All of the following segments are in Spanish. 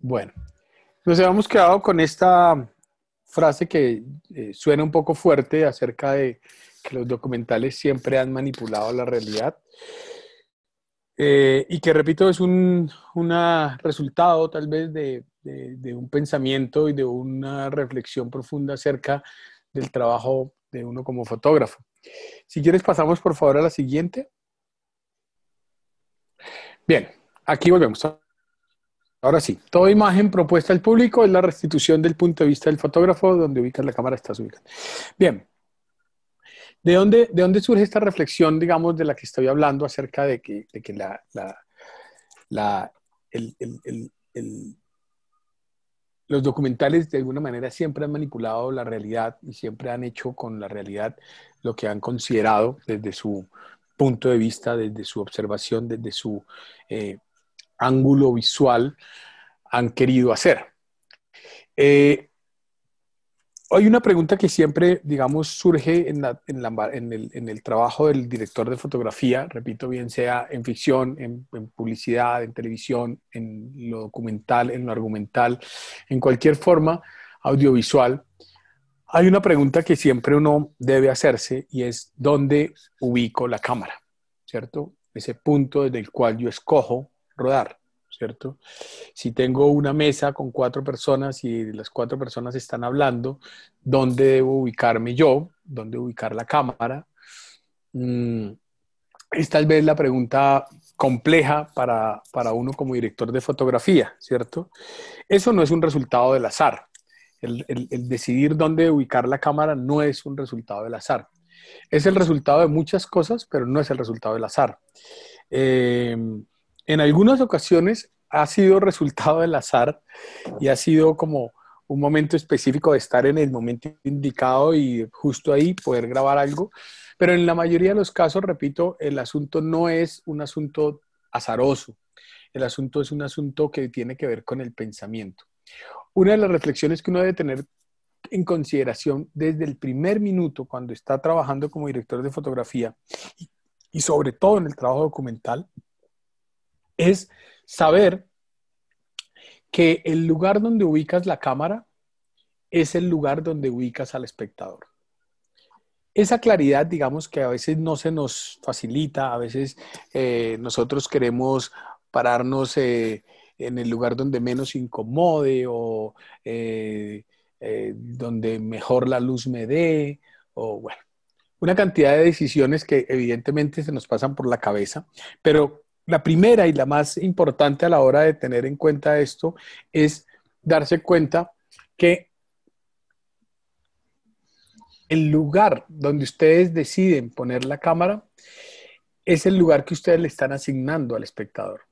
Bueno, nos habíamos quedado con esta frase que suena un poco fuerte acerca de que los documentales siempre han manipulado la realidad y que, repito, es un resultado tal vez de un pensamiento y de una reflexión profunda acerca del trabajo de uno como fotógrafo. Si quieres, pasamos por favor a la siguiente. Bien, aquí volvemos. Ahora sí, toda imagen propuesta al público es la restitución del punto de vista del fotógrafo, donde ubicas la cámara, estás ubicando. Bien, ¿de dónde surge esta reflexión, digamos, de la que estoy hablando acerca de que la- el- los documentales de alguna manera siempre han manipulado la realidad y siempre han hecho con la realidad lo que han considerado desde su punto de vista, desde su observación, desde su eh, ángulo visual, han querido hacer? Eh, Hay una pregunta que siempre, digamos, surge en el trabajo del director de fotografía, repito, bien sea en ficción, en publicidad, en televisión, en lo documental, en lo argumental, en cualquier forma audiovisual. Hay una pregunta que siempre uno debe hacerse y es: ¿dónde ubico la cámara? ¿Cierto? Ese punto desde el cual yo escojo rodar, ¿cierto? Si tengo una mesa con cuatro personas y las cuatro personas están hablando, ¿dónde debo ubicarme yo? ¿Dónde ubicar la cámara? Mm, es tal vez la pregunta compleja para uno como director de fotografía, ¿cierto? Eso no es un resultado del azar. El decidir dónde ubicar la cámara no es un resultado del azar. Es el resultado de muchas cosas, pero no es el resultado del azar. Eh, en algunas ocasiones ha sido resultado del azar y ha sido como un momento específico de estar en el momento indicado y justo ahí poder grabar algo. Pero en la mayoría de los casos, repito, el asunto no es un asunto azaroso. El asunto es un asunto que tiene que ver con el pensamiento. Una de las reflexiones que uno debe tener en consideración desde el primer minuto cuando está trabajando como director de fotografía y sobre todo en el trabajo documental es saber que el lugar donde ubicas la cámara es el lugar donde ubicas al espectador. Esa claridad, digamos que a veces no se nos facilita, a veces nosotros queremos pararnos en el lugar donde menos incomode o donde mejor la luz me dé, o bueno, una cantidad de decisiones que evidentemente se nos pasan por la cabeza, pero la primera y la más importante a la hora de tener en cuenta esto es darse cuenta que el lugar donde ustedes deciden poner la cámara es el lugar que ustedes le están asignando al espectador.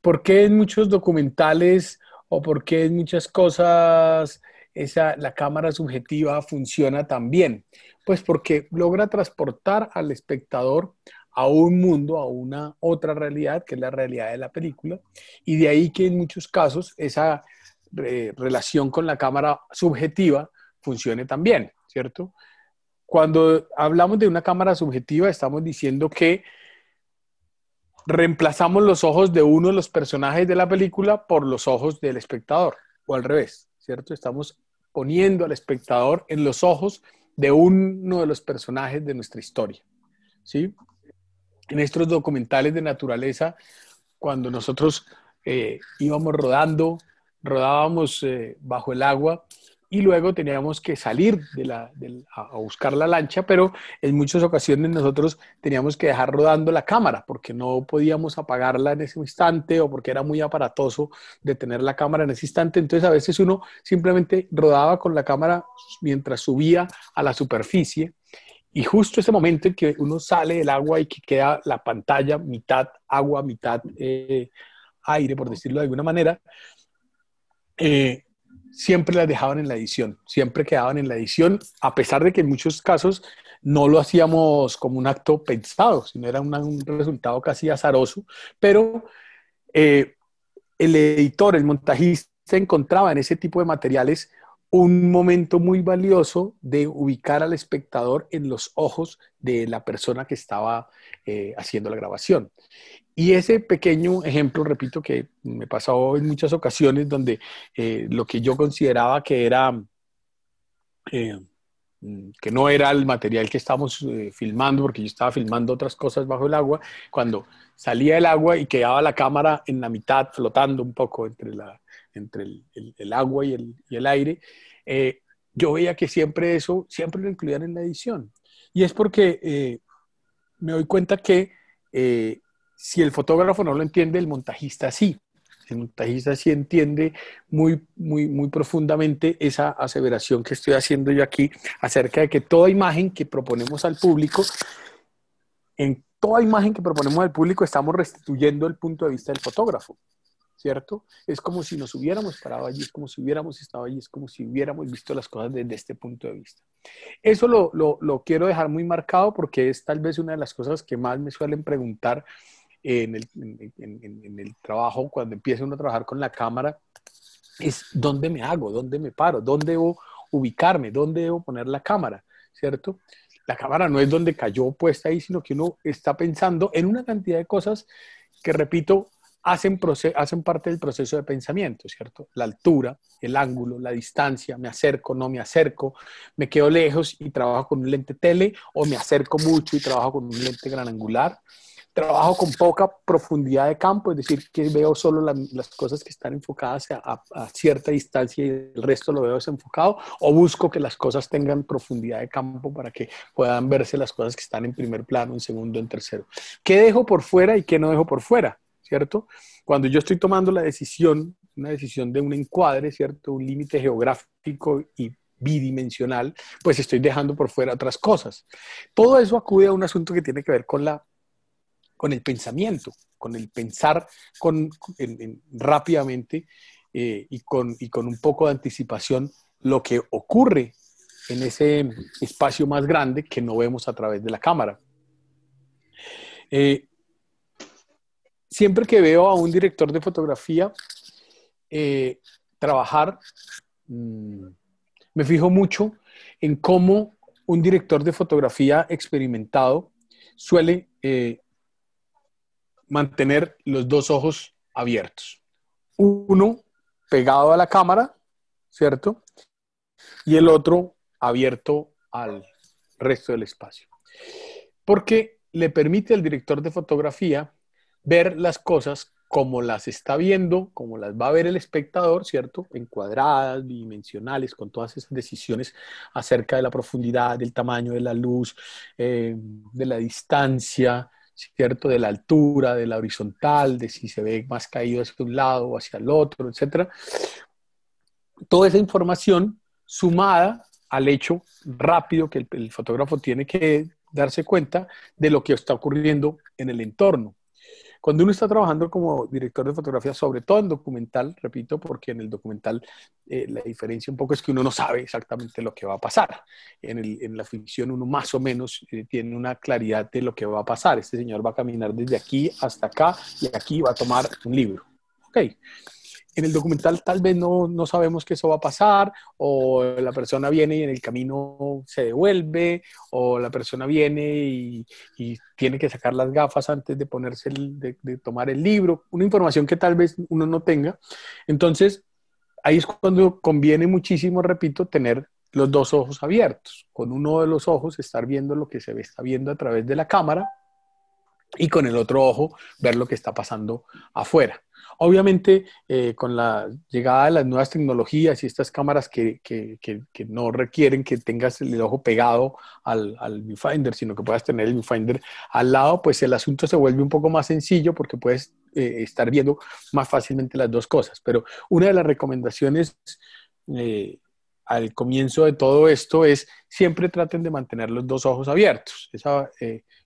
¿Por qué en muchos documentales o por qué en muchas cosas la cámara subjetiva funciona tan bien? Pues porque logra transportar al espectador a un mundo, a una otra realidad, que es la realidad de la película, y de ahí que en muchos casos esa relación con la cámara subjetiva funcione tan bien, ¿cierto? Cuando hablamos de una cámara subjetiva, estamos diciendo que reemplazamos los ojos de uno de los personajes de la película por los ojos del espectador, o al revés, ¿cierto? Estamos poniendo al espectador en los ojos de uno de los personajes de nuestra historia, ¿sí? En estos documentales de naturaleza, cuando nosotros íbamos rodábamos bajo el agua y luego teníamos que salir a buscar la lancha, pero en muchas ocasiones nosotros teníamos que dejar rodando la cámara porque no podíamos apagarla en ese instante o porque era muy aparatoso de tener la cámara en ese instante. Entonces a veces uno simplemente rodaba con la cámara mientras subía a la superficie y justo ese momento en que uno sale del agua y que queda la pantalla mitad agua, mitad aire, por decirlo de alguna manera, eh, siempre las dejaban en la edición, siempre quedaban en la edición, a pesar de que en muchos casos no lo hacíamos como un acto pensado, sino era un resultado casi azaroso, pero el editor, el montajista encontraba en ese tipo de materiales un momento muy valioso de ubicar al espectador en los ojos de la persona que estaba haciendo la grabación. Y ese pequeño ejemplo, repito, que me pasó en muchas ocasiones donde lo que yo consideraba que era, eh, que no era el material que estábamos filmando, porque yo estaba filmando otras cosas bajo el agua, cuando salía el agua y quedaba la cámara en la mitad, flotando un poco entre el agua y el aire, eh, yo veía que siempre eso, siempre lo incluían en la edición. Y es porque me doy cuenta que si el fotógrafo no lo entiende, el montajista sí. El montajista sí entiende muy profundamente esa aseveración que estoy haciendo yo aquí acerca de que toda imagen que proponemos al público, en toda imagen que proponemos al público estamos restituyendo el punto de vista del fotógrafo, ¿cierto? Es como si nos hubiéramos parado allí, es como si hubiéramos estado allí, es como si hubiéramos visto las cosas desde este punto de vista. Eso lo quiero dejar muy marcado porque es tal vez una de las cosas que más me suelen preguntar en el trabajo, cuando empieza uno a trabajar con la cámara, es dónde me hago, dónde me paro, dónde debo ubicarme, dónde debo poner la cámara, ¿cierto? La cámara no es donde cayó puesta ahí, sino que uno está pensando en una cantidad de cosas que, repito, hacen parte del proceso de pensamiento, ¿cierto? La altura, el ángulo, la distancia, me acerco, no me acerco, me quedo lejos y trabajo con un lente tele, o me acerco mucho y trabajo con un lente gran angular. Trabajo con poca profundidad de campo, es decir, que veo solo las cosas que están enfocadas a cierta distancia y el resto lo veo desenfocado, o busco que las cosas tengan profundidad de campo para que puedan verse las cosas que están en primer plano, en segundo, en tercero. ¿Qué dejo por fuera y qué no dejo por fuera? ¿Cierto? Cuando yo estoy tomando la decisión, una decisión de un encuadre, ¿cierto? Un límite geográfico y bidimensional, pues estoy dejando por fuera otras cosas. Todo eso acude a un asunto que tiene que ver con el pensamiento, con el pensar rápidamente y con un poco de anticipación lo que ocurre en ese espacio más grande que no vemos a través de la cámara. Siempre que veo a un director de fotografía trabajar, me fijo mucho en cómo un director de fotografía experimentado suele mantener los dos ojos abiertos. Uno pegado a la cámara, ¿cierto? Y el otro abierto al resto del espacio. Porque le permite al director de fotografía ver las cosas como las está viendo, como las va a ver el espectador, ¿cierto? Encuadradas, bidimensionales, con todas esas decisiones acerca de la profundidad, del tamaño de la luz, de la distancia, ¿cierto? De la altura, de la horizontal, de si se ve más caído hacia un lado o hacia el otro, etcétera. Toda esa información sumada al hecho rápido que el fotógrafo tiene que darse cuenta de lo que está ocurriendo en el entorno. Cuando uno está trabajando como director de fotografía, sobre todo en documental, repito, porque en el documental la diferencia un poco es que uno no sabe exactamente lo que va a pasar. En la ficción uno más o menos tiene una claridad de lo que va a pasar. Este señor va a caminar desde aquí hasta acá y aquí va a tomar un libro. Ok. En el documental tal vez no sabemos que eso va a pasar, o la persona viene y en el camino se devuelve, o la persona viene y tiene que sacar las gafas antes de ponerse de tomar el libro, una información que tal vez uno no tenga. Entonces, ahí es cuando conviene muchísimo, repito, tener los dos ojos abiertos. Con uno de los ojos estar viendo lo que se está viendo a través de la cámara y con el otro ojo ver lo que está pasando afuera. Obviamente, con la llegada de las nuevas tecnologías y estas cámaras que no requieren que tengas el ojo pegado al viewfinder, sino que puedas tener el viewfinder al lado, pues el asunto se vuelve un poco más sencillo porque puedes estar viendo más fácilmente las dos cosas. Pero una de las recomendaciones al comienzo de todo esto es siempre traten de mantener los dos ojos abiertos. Esa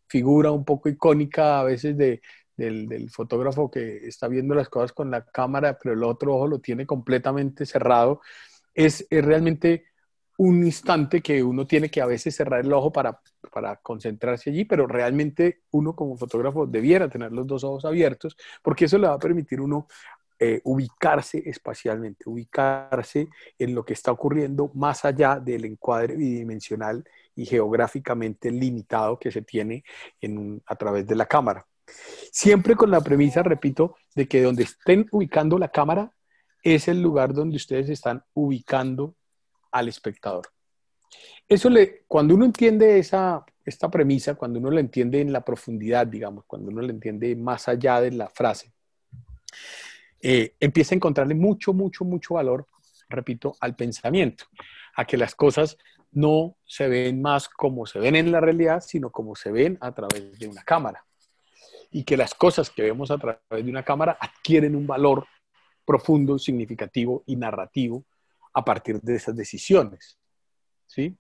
figura un poco icónica a veces del fotógrafo que está viendo las cosas con la cámara, pero el otro ojo lo tiene completamente cerrado, es realmente un instante que uno tiene que a veces cerrar el ojo para concentrarse allí, pero realmente uno como fotógrafo debiera tener los dos ojos abiertos, porque eso le va a permitir uno ubicarse espacialmente, ubicarse en lo que está ocurriendo más allá del encuadre bidimensional y geográficamente limitado que se tiene a través de la cámara. Siempre con la premisa, repito, de que donde estén ubicando la cámara es el lugar donde ustedes están ubicando al espectador. Cuando uno entiende esta premisa, cuando uno la entiende en la profundidad, digamos, cuando uno la entiende más allá de la frase, empieza a encontrarle mucho, mucho, mucho valor, repito, al pensamiento, a que las cosas no se ven más como se ven en la realidad, sino como se ven a través de una cámara. Y que las cosas que vemos a través de una cámara adquieren un valor profundo, significativo y narrativo a partir de esas decisiones. ¿Sí?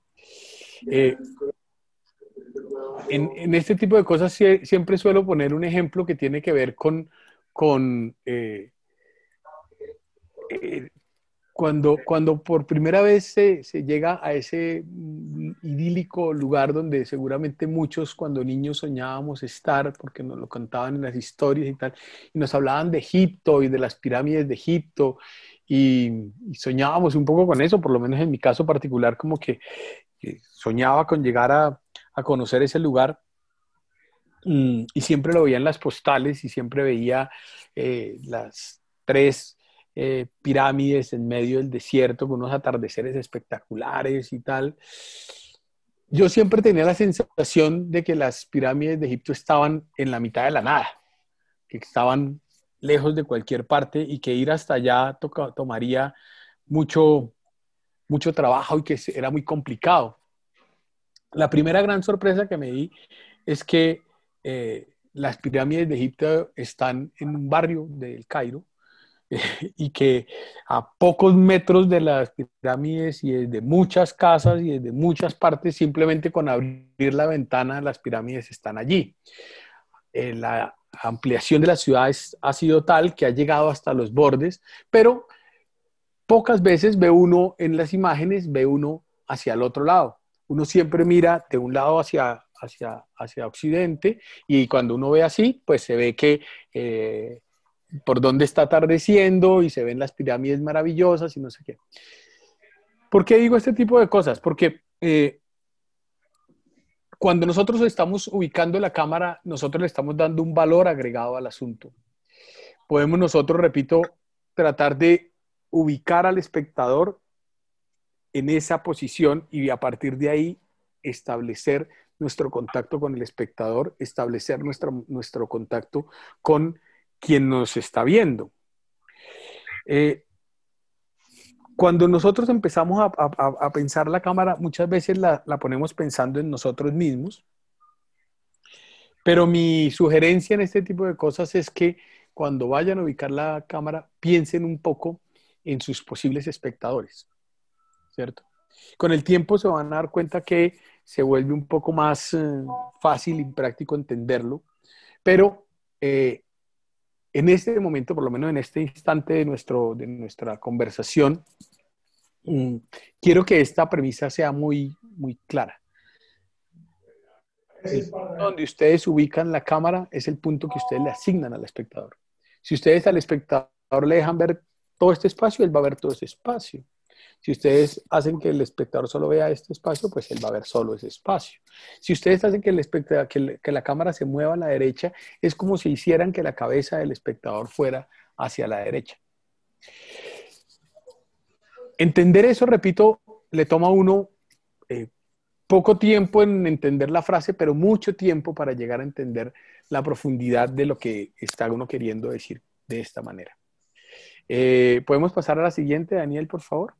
En este tipo de cosas siempre suelo poner un ejemplo que tiene que ver con cuando por primera vez se llega a ese idílico lugar donde seguramente muchos cuando niños soñábamos estar, porque nos lo contaban en las historias y tal, y nos hablaban de Egipto y de las pirámides de Egipto, y soñábamos un poco con eso, por lo menos en mi caso particular, como que soñaba con llegar a conocer ese lugar, y siempre lo veía en las postales y siempre veía las tres pirámides en medio del desierto con unos atardeceres espectaculares y tal. Yo siempre tenía la sensación de que las pirámides de Egipto estaban en la mitad de la nada, que estaban lejos de cualquier parte y que ir hasta allá tomaría mucho, mucho trabajo y que era muy complicado. La primera gran sorpresa que me di es que las pirámides de Egipto están en un barrio del Cairo, y que a pocos metros de las pirámides y desde muchas casas y desde muchas partes, simplemente con abrir la ventana, las pirámides están allí. La ampliación de las ciudades ha sido tal que ha llegado hasta los bordes, pero pocas veces ve uno en las imágenes, ve uno hacia el otro lado. Uno siempre mira de un lado hacia occidente, y cuando uno ve así, pues se ve que por dónde está atardeciendo y se ven las pirámides maravillosas y no sé qué. ¿Por qué digo este tipo de cosas? Porque cuando nosotros estamos ubicando la cámara, nosotros le estamos dando un valor agregado al asunto. Podemos nosotros, repito, tratar de ubicar al espectador en esa posición y a partir de ahí establecer nuestro contacto con el espectador, establecer nuestro contacto con quien nos está viendo. Cuando nosotros empezamos a pensar la cámara, muchas veces la ponemos pensando en nosotros mismos, pero mi sugerencia en este tipo de cosas es que cuando vayan a ubicar la cámara, piensen un poco en sus posibles espectadores, ¿cierto? Con el tiempo se van a dar cuenta que se vuelve un poco más fácil y práctico entenderlo, pero en este momento, por lo menos en este instante de nuestra conversación, quiero que esta premisa sea muy, muy clara. El punto donde ustedes ubican la cámara es el punto que ustedes le asignan al espectador. Si ustedes al espectador le dejan ver todo este espacio, él va a ver todo ese espacio. Si ustedes hacen que el espectador solo vea este espacio, pues él va a ver solo ese espacio. Si ustedes hacen que la cámara se mueva a la derecha, es como si hicieran que la cabeza del espectador fuera hacia la derecha. Entender eso, repito, le toma a uno poco tiempo en entender la frase, pero mucho tiempo para llegar a entender la profundidad de lo que está uno queriendo decir de esta manera. ¿Podemos pasar a la siguiente, Daniel, por favor?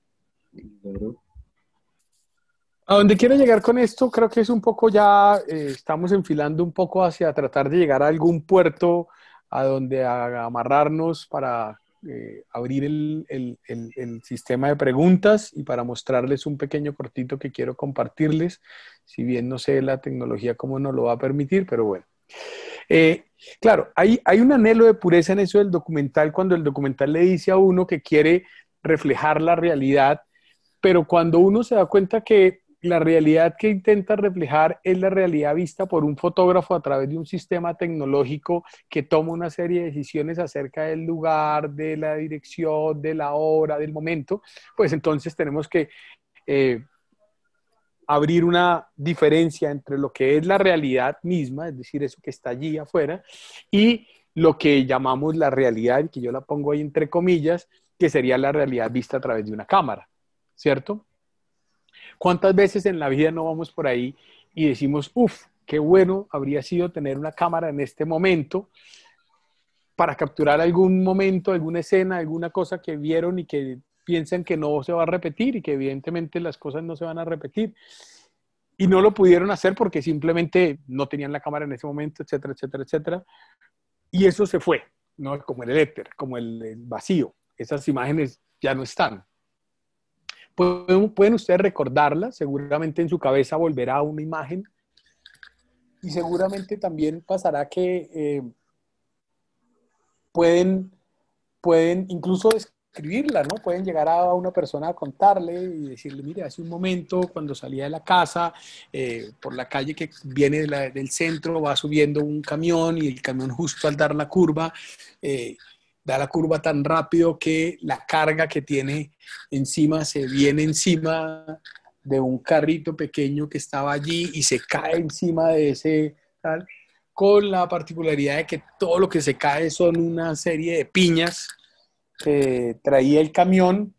A donde quiero llegar con esto, creo que es un poco ya, estamos enfilando un poco hacia tratar de llegar a algún puerto a donde amarrarnos para abrir el sistema de preguntas y para mostrarles un pequeño cortito que quiero compartirles, si bien no sé la tecnología cómo nos lo va a permitir, pero bueno. Claro, hay un anhelo de pureza en eso del documental, cuando el documental le dice a uno que quiere reflejar la realidad, pero cuando uno se da cuenta que la realidad que intenta reflejar es la realidad vista por un fotógrafo a través de un sistema tecnológico que toma una serie de decisiones acerca del lugar, de la dirección, de la hora, del momento, pues entonces tenemos que eh, abrir una diferencia entre lo que es la realidad misma, es decir, eso que está allí afuera, y lo que llamamos la realidad, que yo la pongo ahí entre comillas, que sería la realidad vista a través de una cámara, ¿cierto? ¿Cuántas veces en la vida no vamos por ahí y decimos, uff, qué bueno habría sido tener una cámara en este momento para capturar algún momento, alguna escena, alguna cosa que vieron y que piensan que no se va a repetir y que evidentemente las cosas no se van a repetir? Y no lo pudieron hacer porque simplemente no tenían la cámara en ese momento, etcétera, etcétera, etcétera. Y eso se fue, ¿no? Como el éter, como el vacío. Esas imágenes ya no están. Pueden ustedes recordarla, seguramente en su cabeza volverá una imagen y seguramente también pasará que pueden, pueden incluso escribirla, ¿no? Pueden llegar a una persona a contarle y decirle, mire, hace un momento cuando salía de la casa, por la calle que viene del centro, va subiendo un camión y el camión justo al dar la curva, da la curva tan rápido que la carga que tiene encima se viene encima de un carrito pequeño que estaba allí y se cae encima de ese tal, con la particularidad de que todo lo que se cae son una serie de piñas que traía el camión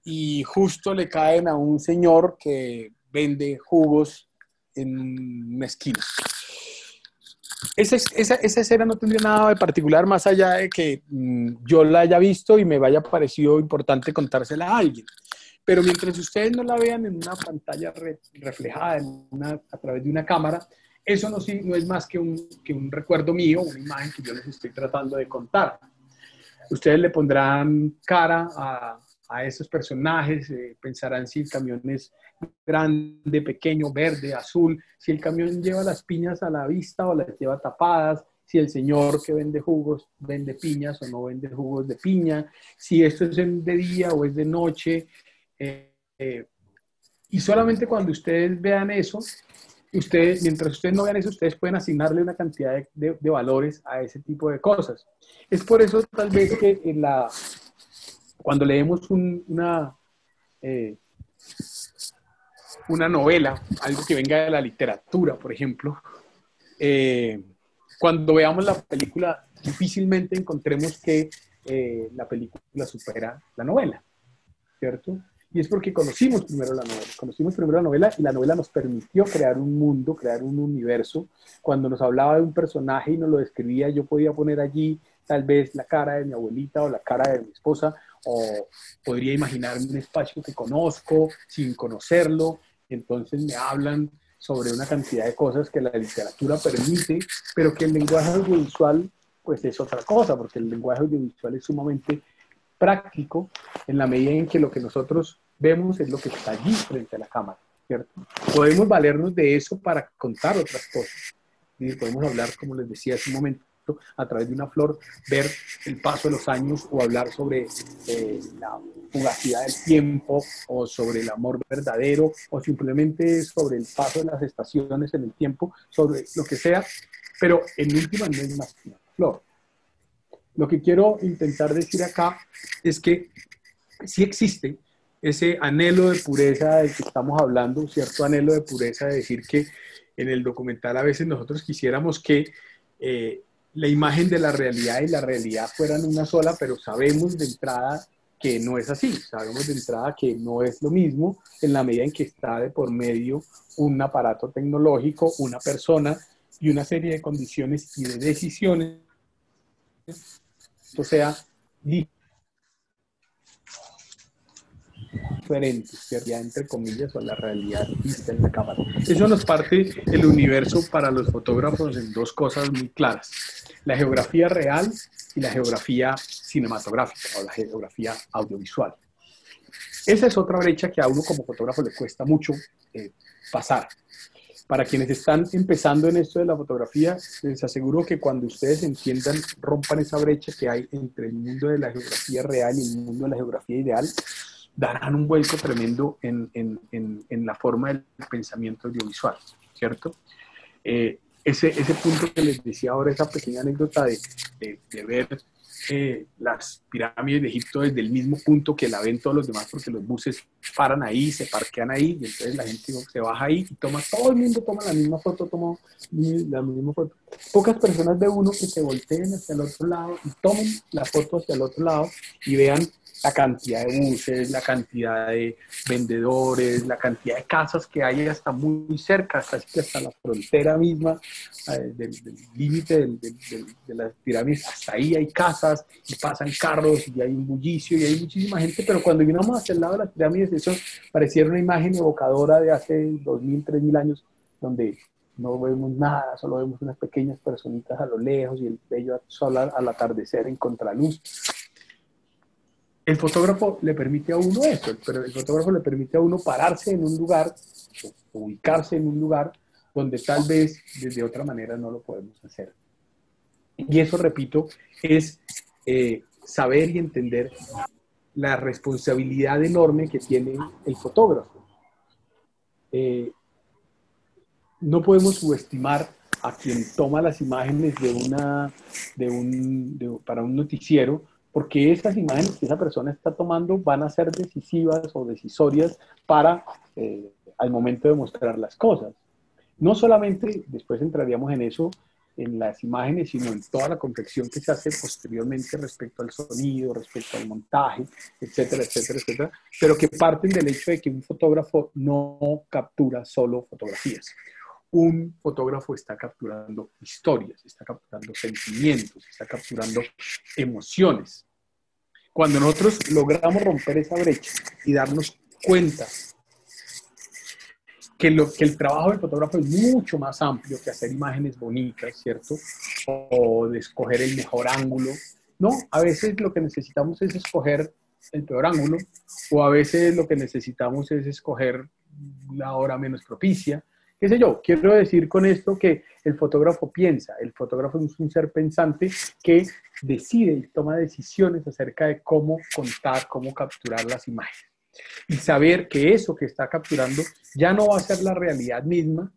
y justo le caen a un señor que vende jugos en una esquina. Esa escena no tendría nada de particular más allá de que yo la haya visto y me vaya parecido importante contársela a alguien. Pero mientras ustedes no la vean en una pantalla reflejada a través de una cámara, eso no es más que un recuerdo mío, una imagen que yo les estoy tratando de contar. Ustedes le pondrán cara a esos personajes, pensarán si el camión es grande, pequeño, verde, azul, si el camión lleva las piñas a la vista o las lleva tapadas, si el señor que vende jugos vende piñas o no vende jugos de piña, si esto es de día o es de noche. Y solamente cuando ustedes vean eso, mientras ustedes no vean eso, ustedes pueden asignarle una cantidad de valores a ese tipo de cosas. Es por eso tal vez que cuando leemos una novela, algo que venga de la literatura, por ejemplo, cuando veamos la película, difícilmente encontremos que la película supera la novela, ¿cierto? Y es porque conocimos primero la novela y la novela nos permitió crear un mundo, crear un universo. Cuando nos hablaba de un personaje y nos lo describía, yo podía poner allí tal vez la cara de mi abuelita o la cara de mi esposa, o podría imaginar un espacio que conozco sin conocerlo. Entonces me hablan sobre una cantidad de cosas que la literatura permite, pero que el lenguaje audiovisual pues es otra cosa, porque el lenguaje audiovisual es sumamente práctico en la medida en que lo que nosotros vemos es lo que está allí frente a la cámara, ¿cierto? Podemos valernos de eso para contar otras cosas. Y podemos hablar, como les decía hace un momento, a través de una flor, ver el paso de los años o hablar sobre la fugacidad del tiempo o sobre el amor verdadero o simplemente sobre el paso de las estaciones en el tiempo, sobre lo que sea, pero en última no es más que una flor. Lo que quiero intentar decir acá es que sí existe ese anhelo de pureza del que estamos hablando, cierto anhelo de pureza de decir que en el documental a veces nosotros quisiéramos que la imagen de la realidad y la realidad fueran una sola, pero sabemos de entrada que no es así, sabemos de entrada que no es lo mismo en la medida en que está de por medio un aparato tecnológico, una persona y una serie de condiciones y de decisiones, o sea, diferentes, sería entre comillas, o la realidad vista en la cámara. Eso nos parte el universo para los fotógrafos en dos cosas muy claras: la geografía real y la geografía cinematográfica o la geografía audiovisual. Esa es otra brecha que a uno como fotógrafo le cuesta mucho pasar. Para quienes están empezando en esto de la fotografía, les aseguro que cuando ustedes entiendan, rompan esa brecha que hay entre el mundo de la geografía real y el mundo de la geografía ideal, darán un vuelco tremendo en la forma del pensamiento audiovisual, ¿cierto? Ese punto que les decía ahora, esa pequeña anécdota de ver las pirámides de Egipto desde el mismo punto que la ven todos los demás, porque los buses paran ahí, se parquean ahí, y entonces la gente se baja ahí y todo el mundo toma la misma foto, toma la misma foto. Pocas personas de uno que se volteen hacia el otro lado y tomen la foto hacia el otro lado y vean la cantidad de buses, la cantidad de vendedores, la cantidad de casas que hay hasta muy cerca, casi que hasta la frontera misma del límite de las pirámides. Hasta ahí hay casas y pasan carros y hay un bullicio y hay muchísima gente, pero cuando vinimos hacia el lado de las pirámides, eso pareciera una imagen evocadora de hace 2000, 3000 años, donde no vemos nada, solo vemos unas pequeñas personitas a lo lejos y el bello sol al atardecer en contraluz. El fotógrafo le permite a uno eso, pero el fotógrafo le permite a uno pararse en un lugar, ubicarse en un lugar donde tal vez desde otra manera no lo podemos hacer. Y eso, repito, es saber y entender la responsabilidad enorme que tiene el fotógrafo. No podemos subestimar a quien toma las imágenes para un noticiero, porque esas imágenes que esa persona está tomando van a ser decisivas o decisorias para al momento de mostrar las cosas. No solamente, después entraríamos en eso, en las imágenes, sino en toda la confección que se hace posteriormente respecto al sonido, respecto al montaje, etcétera, etcétera, etcétera, pero que parten del hecho de que un fotógrafo no captura solo fotografías. Un fotógrafo está capturando historias, está capturando sentimientos, está capturando emociones. Cuando nosotros logramos romper esa brecha y darnos cuenta que el trabajo del fotógrafo es mucho más amplio que hacer imágenes bonitas, ¿cierto? O de escoger el mejor ángulo. No, a veces lo que necesitamos es escoger el peor ángulo, o a veces lo que necesitamos es escoger la hora menos propicia. ¿Qué sé yo? Quiero decir con esto que el fotógrafo piensa, el fotógrafo es un ser pensante que decide y toma decisiones acerca de cómo contar, cómo capturar las imágenes. Y saber que eso que está capturando ya no va a ser la realidad misma,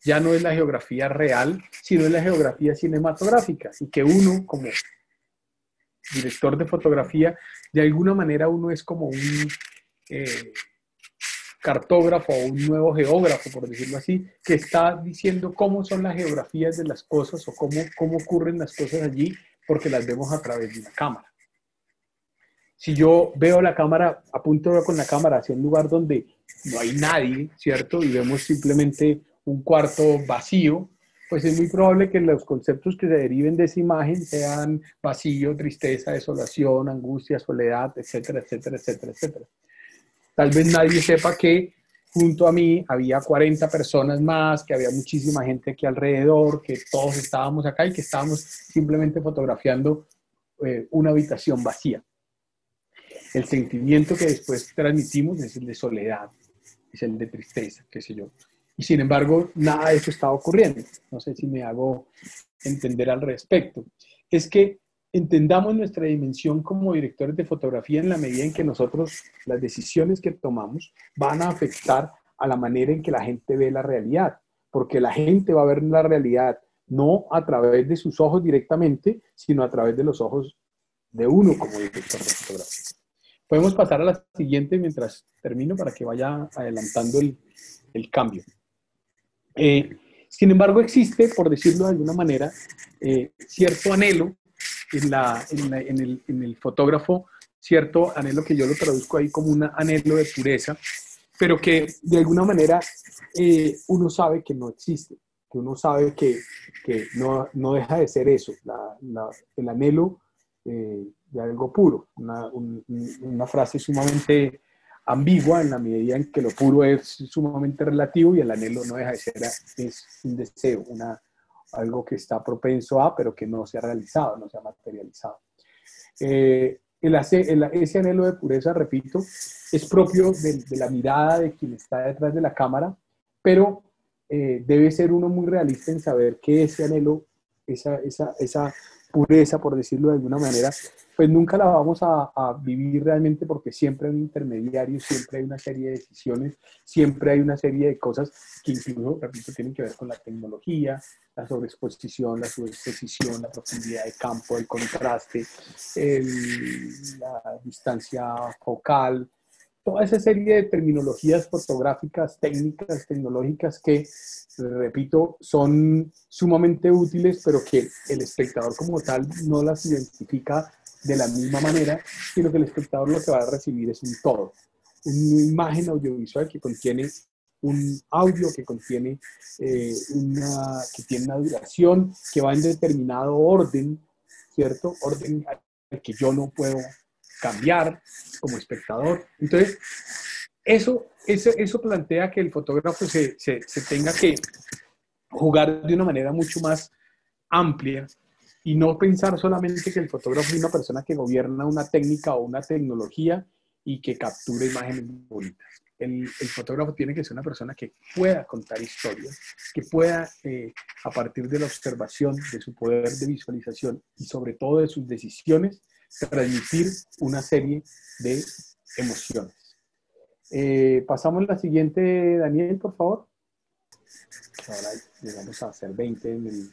ya no es la geografía real, sino es la geografía cinematográfica. Y que uno, como director de fotografía, de alguna manera uno es como un cartógrafo o un nuevo geógrafo, por decirlo así, que está diciendo cómo son las geografías de las cosas o cómo ocurren las cosas allí, porque las vemos a través de una cámara. Si yo veo la cámara, apunto con la cámara hacia un lugar donde no hay nadie, ¿cierto? Y vemos simplemente un cuarto vacío, pues es muy probable que los conceptos que se deriven de esa imagen sean vacío, tristeza, desolación, angustia, soledad, etcétera, etcétera, etcétera, etcétera. Tal vez nadie sepa que junto a mí había 40 personas más, que había muchísima gente aquí alrededor, que todos estábamos acá y que estábamos simplemente fotografiando una habitación vacía. El sentimiento que después transmitimos es el de soledad, es el de tristeza, qué sé yo. Y sin embargo, nada de eso estaba ocurriendo. No sé si me hago entender al respecto. Es que entendamos nuestra dimensión como directores de fotografía en la medida en que nosotros, las decisiones que tomamos, van a afectar a la manera en que la gente ve la realidad. Porque la gente va a ver la realidad no a través de sus ojos directamente, sino a través de los ojos de uno como director de fotografía. Podemos pasar a la siguiente mientras termino para que vaya adelantando el cambio. Sin embargo, existe, por decirlo de alguna manera, cierto anhelo en el fotógrafo, cierto anhelo que yo lo traduzco ahí como un anhelo de pureza, pero que de alguna manera uno sabe que no existe, que uno sabe que no deja de ser eso, el anhelo de algo puro, una frase sumamente ambigua en la medida en que lo puro es sumamente relativo y el anhelo no deja de ser, es un deseo, algo que está propenso a, pero que no se ha realizado, no se ha materializado. Ese anhelo de pureza, repito, es propio de la mirada de quien está detrás de la cámara, pero debe ser uno muy realista en saber que ese anhelo, esa pureza, por decirlo de alguna manera, pues nunca la vamos a vivir realmente, porque siempre hay un intermediario, siempre hay una serie de decisiones, siempre hay una serie de cosas que incluso, repito, tienen que ver con la tecnología, la sobreexposición, la subexposición, la profundidad de campo, el contraste, la distancia focal, toda esa serie de terminologías fotográficas, técnicas, tecnológicas que, repito, son sumamente útiles, pero que el espectador como tal no las identifica de la misma manera, sino que el espectador lo que va a recibir es un todo, una imagen audiovisual que contiene un audio, que contiene que tiene una duración, que va en determinado orden, ¿cierto? Orden al que yo no puedo cambiar como espectador. Entonces, eso plantea que el fotógrafo se tenga que jugar de una manera mucho más amplia y no pensar solamente que el fotógrafo es una persona que gobierna una técnica o una tecnología y que captura imágenes bonitas. El fotógrafo tiene que ser una persona que pueda contar historias, que pueda, a partir de la observación, de su poder de visualización y sobre todo de sus decisiones, transmitir una serie de emociones. Pasamos a la siguiente, Daniel, por favor. Ahora llegamos a hacer 20 en el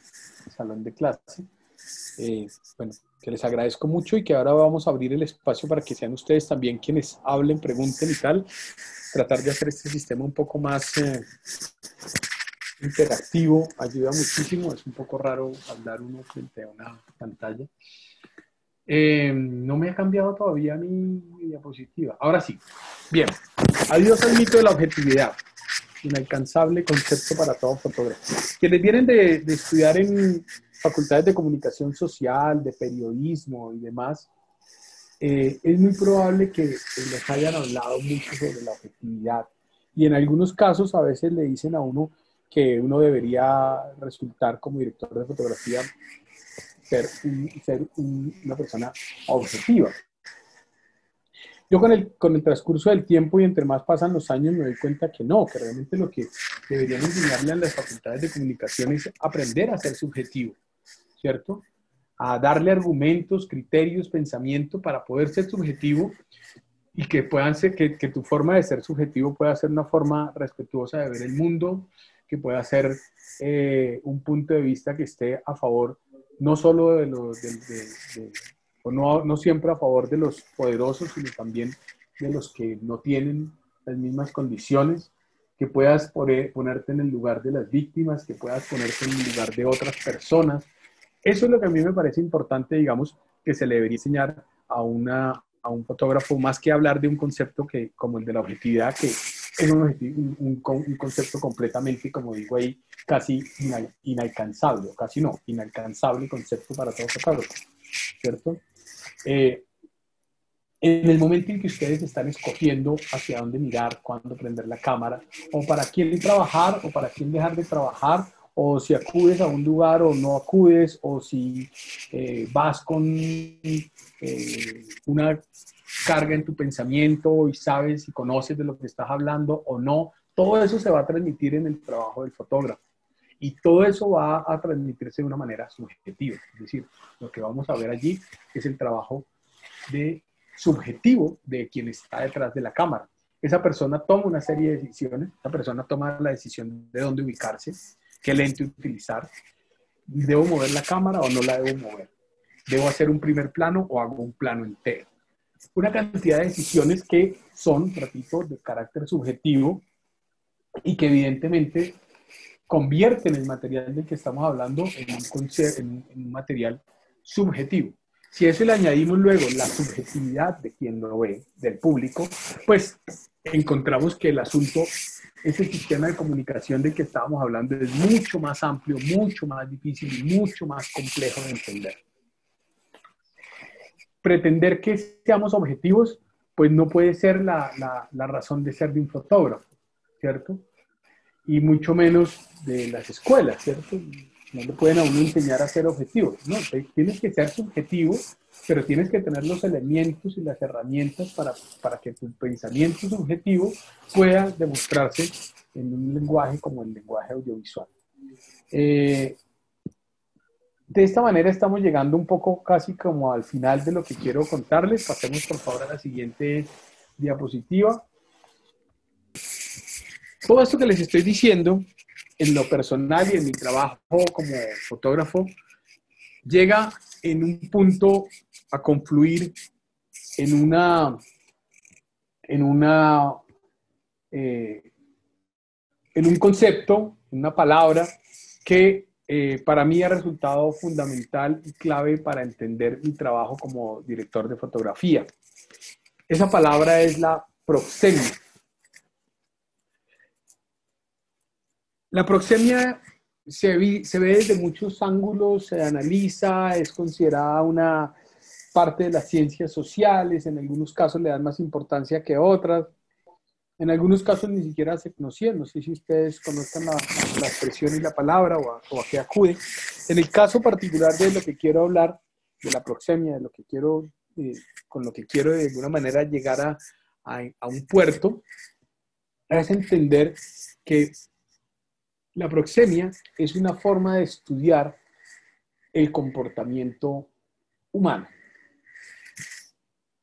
salón de clase. Bueno, que les agradezco mucho y que ahora vamos a abrir el espacio para que sean ustedes también quienes hablen, pregunten y tal. Tratar de hacer este sistema un poco más interactivo ayuda muchísimo. Es un poco raro hablar uno frente a una pantalla. No me ha cambiado todavía mi diapositiva. Ahora sí. Bien. Adiós al mito de la objetividad. Inalcanzable concepto para todo fotógrafo. Quienes vienen de estudiar en facultades de comunicación social, de periodismo y demás, es muy probable que les hayan hablado mucho sobre la objetividad. Y en algunos casos a veces le dicen a uno que uno debería resultar como director de fotografía ser una persona objetiva. Yo con el transcurso del tiempo y entre más pasan los años me doy cuenta que no, que realmente lo que deberían enseñarle a las facultades de comunicación es aprender a ser subjetivo, ¿cierto? A darle argumentos, criterios, pensamiento para poder ser subjetivo y que puedan ser, que tu forma de ser subjetivo pueda ser una forma respetuosa de ver el mundo, que pueda ser un punto de vista que esté a favor no solo de los o no siempre a favor de los poderosos, sino también de los que no tienen las mismas condiciones, que puedas ponerte en el lugar de las víctimas, que puedas ponerte en el lugar de otras personas. Eso es lo que a mí me parece importante, digamos, que se le debería enseñar a un fotógrafo, más que hablar de un concepto como el de la objetividad, que es un concepto completamente, como digo ahí, casi inalcanzable, o casi no, inalcanzable concepto para todo fotógrafo, ¿cierto? En el momento en que ustedes están escogiendo hacia dónde mirar, cuándo prender la cámara, o para quién trabajar, o para quién dejar de trabajar, o si acudes a un lugar o no acudes, o si vas con una carga en tu pensamiento y sabes y conoces de lo que estás hablando o no, todo eso se va a transmitir en el trabajo del fotógrafo. Y todo eso va a transmitirse de una manera subjetiva. Es decir, lo que vamos a ver allí es el trabajo subjetivo de quien está detrás de la cámara. Esa persona toma una serie de decisiones, esa persona toma la decisión de dónde ubicarse, qué lente utilizar, ¿debo mover la cámara o no la debo mover? ¿Debo hacer un primer plano o hago un plano entero? Una cantidad de decisiones que son, repito, de carácter subjetivo y que evidentemente convierten el material del que estamos hablando en un material subjetivo. Si a eso le añadimos luego la subjetividad de quien lo ve, del público, pues encontramos que el asunto, ese sistema de comunicación del que estábamos hablando, es mucho más amplio, mucho más difícil y mucho más complejo de entender. Pretender que seamos objetivos, pues no puede ser la razón de ser de un fotógrafo, ¿cierto? Y mucho menos de las escuelas, ¿cierto? No le pueden a uno enseñar a ser objetivo. No, tienes que ser subjetivo, pero tienes que tener los elementos y las herramientas para que tu pensamiento subjetivo pueda demostrarse en un lenguaje como el lenguaje audiovisual. De esta manera estamos llegando un poco casi como al final de lo que quiero contarles. Pasemos por favor a la siguiente diapositiva. Todo esto que les estoy diciendo, en lo personal y en mi trabajo como fotógrafo, llega en un punto a confluir en en una, eh, en un concepto, en una palabra que para mí ha resultado fundamental y clave para entender mi trabajo como director de fotografía. Esa palabra es la proxemia. La proxemia se ve desde muchos ángulos, se analiza, es considerada una parte de las ciencias sociales, en algunos casos le dan más importancia que otras, en algunos casos ni siquiera se conocían, no sé si ustedes conozcan la expresión y la palabra o a qué acude. En el caso particular de lo que quiero hablar, de la proxemia, de lo que quiero, con lo que quiero de alguna manera llegar a un puerto, es entender que la proxemia es una forma de estudiar el comportamiento humano.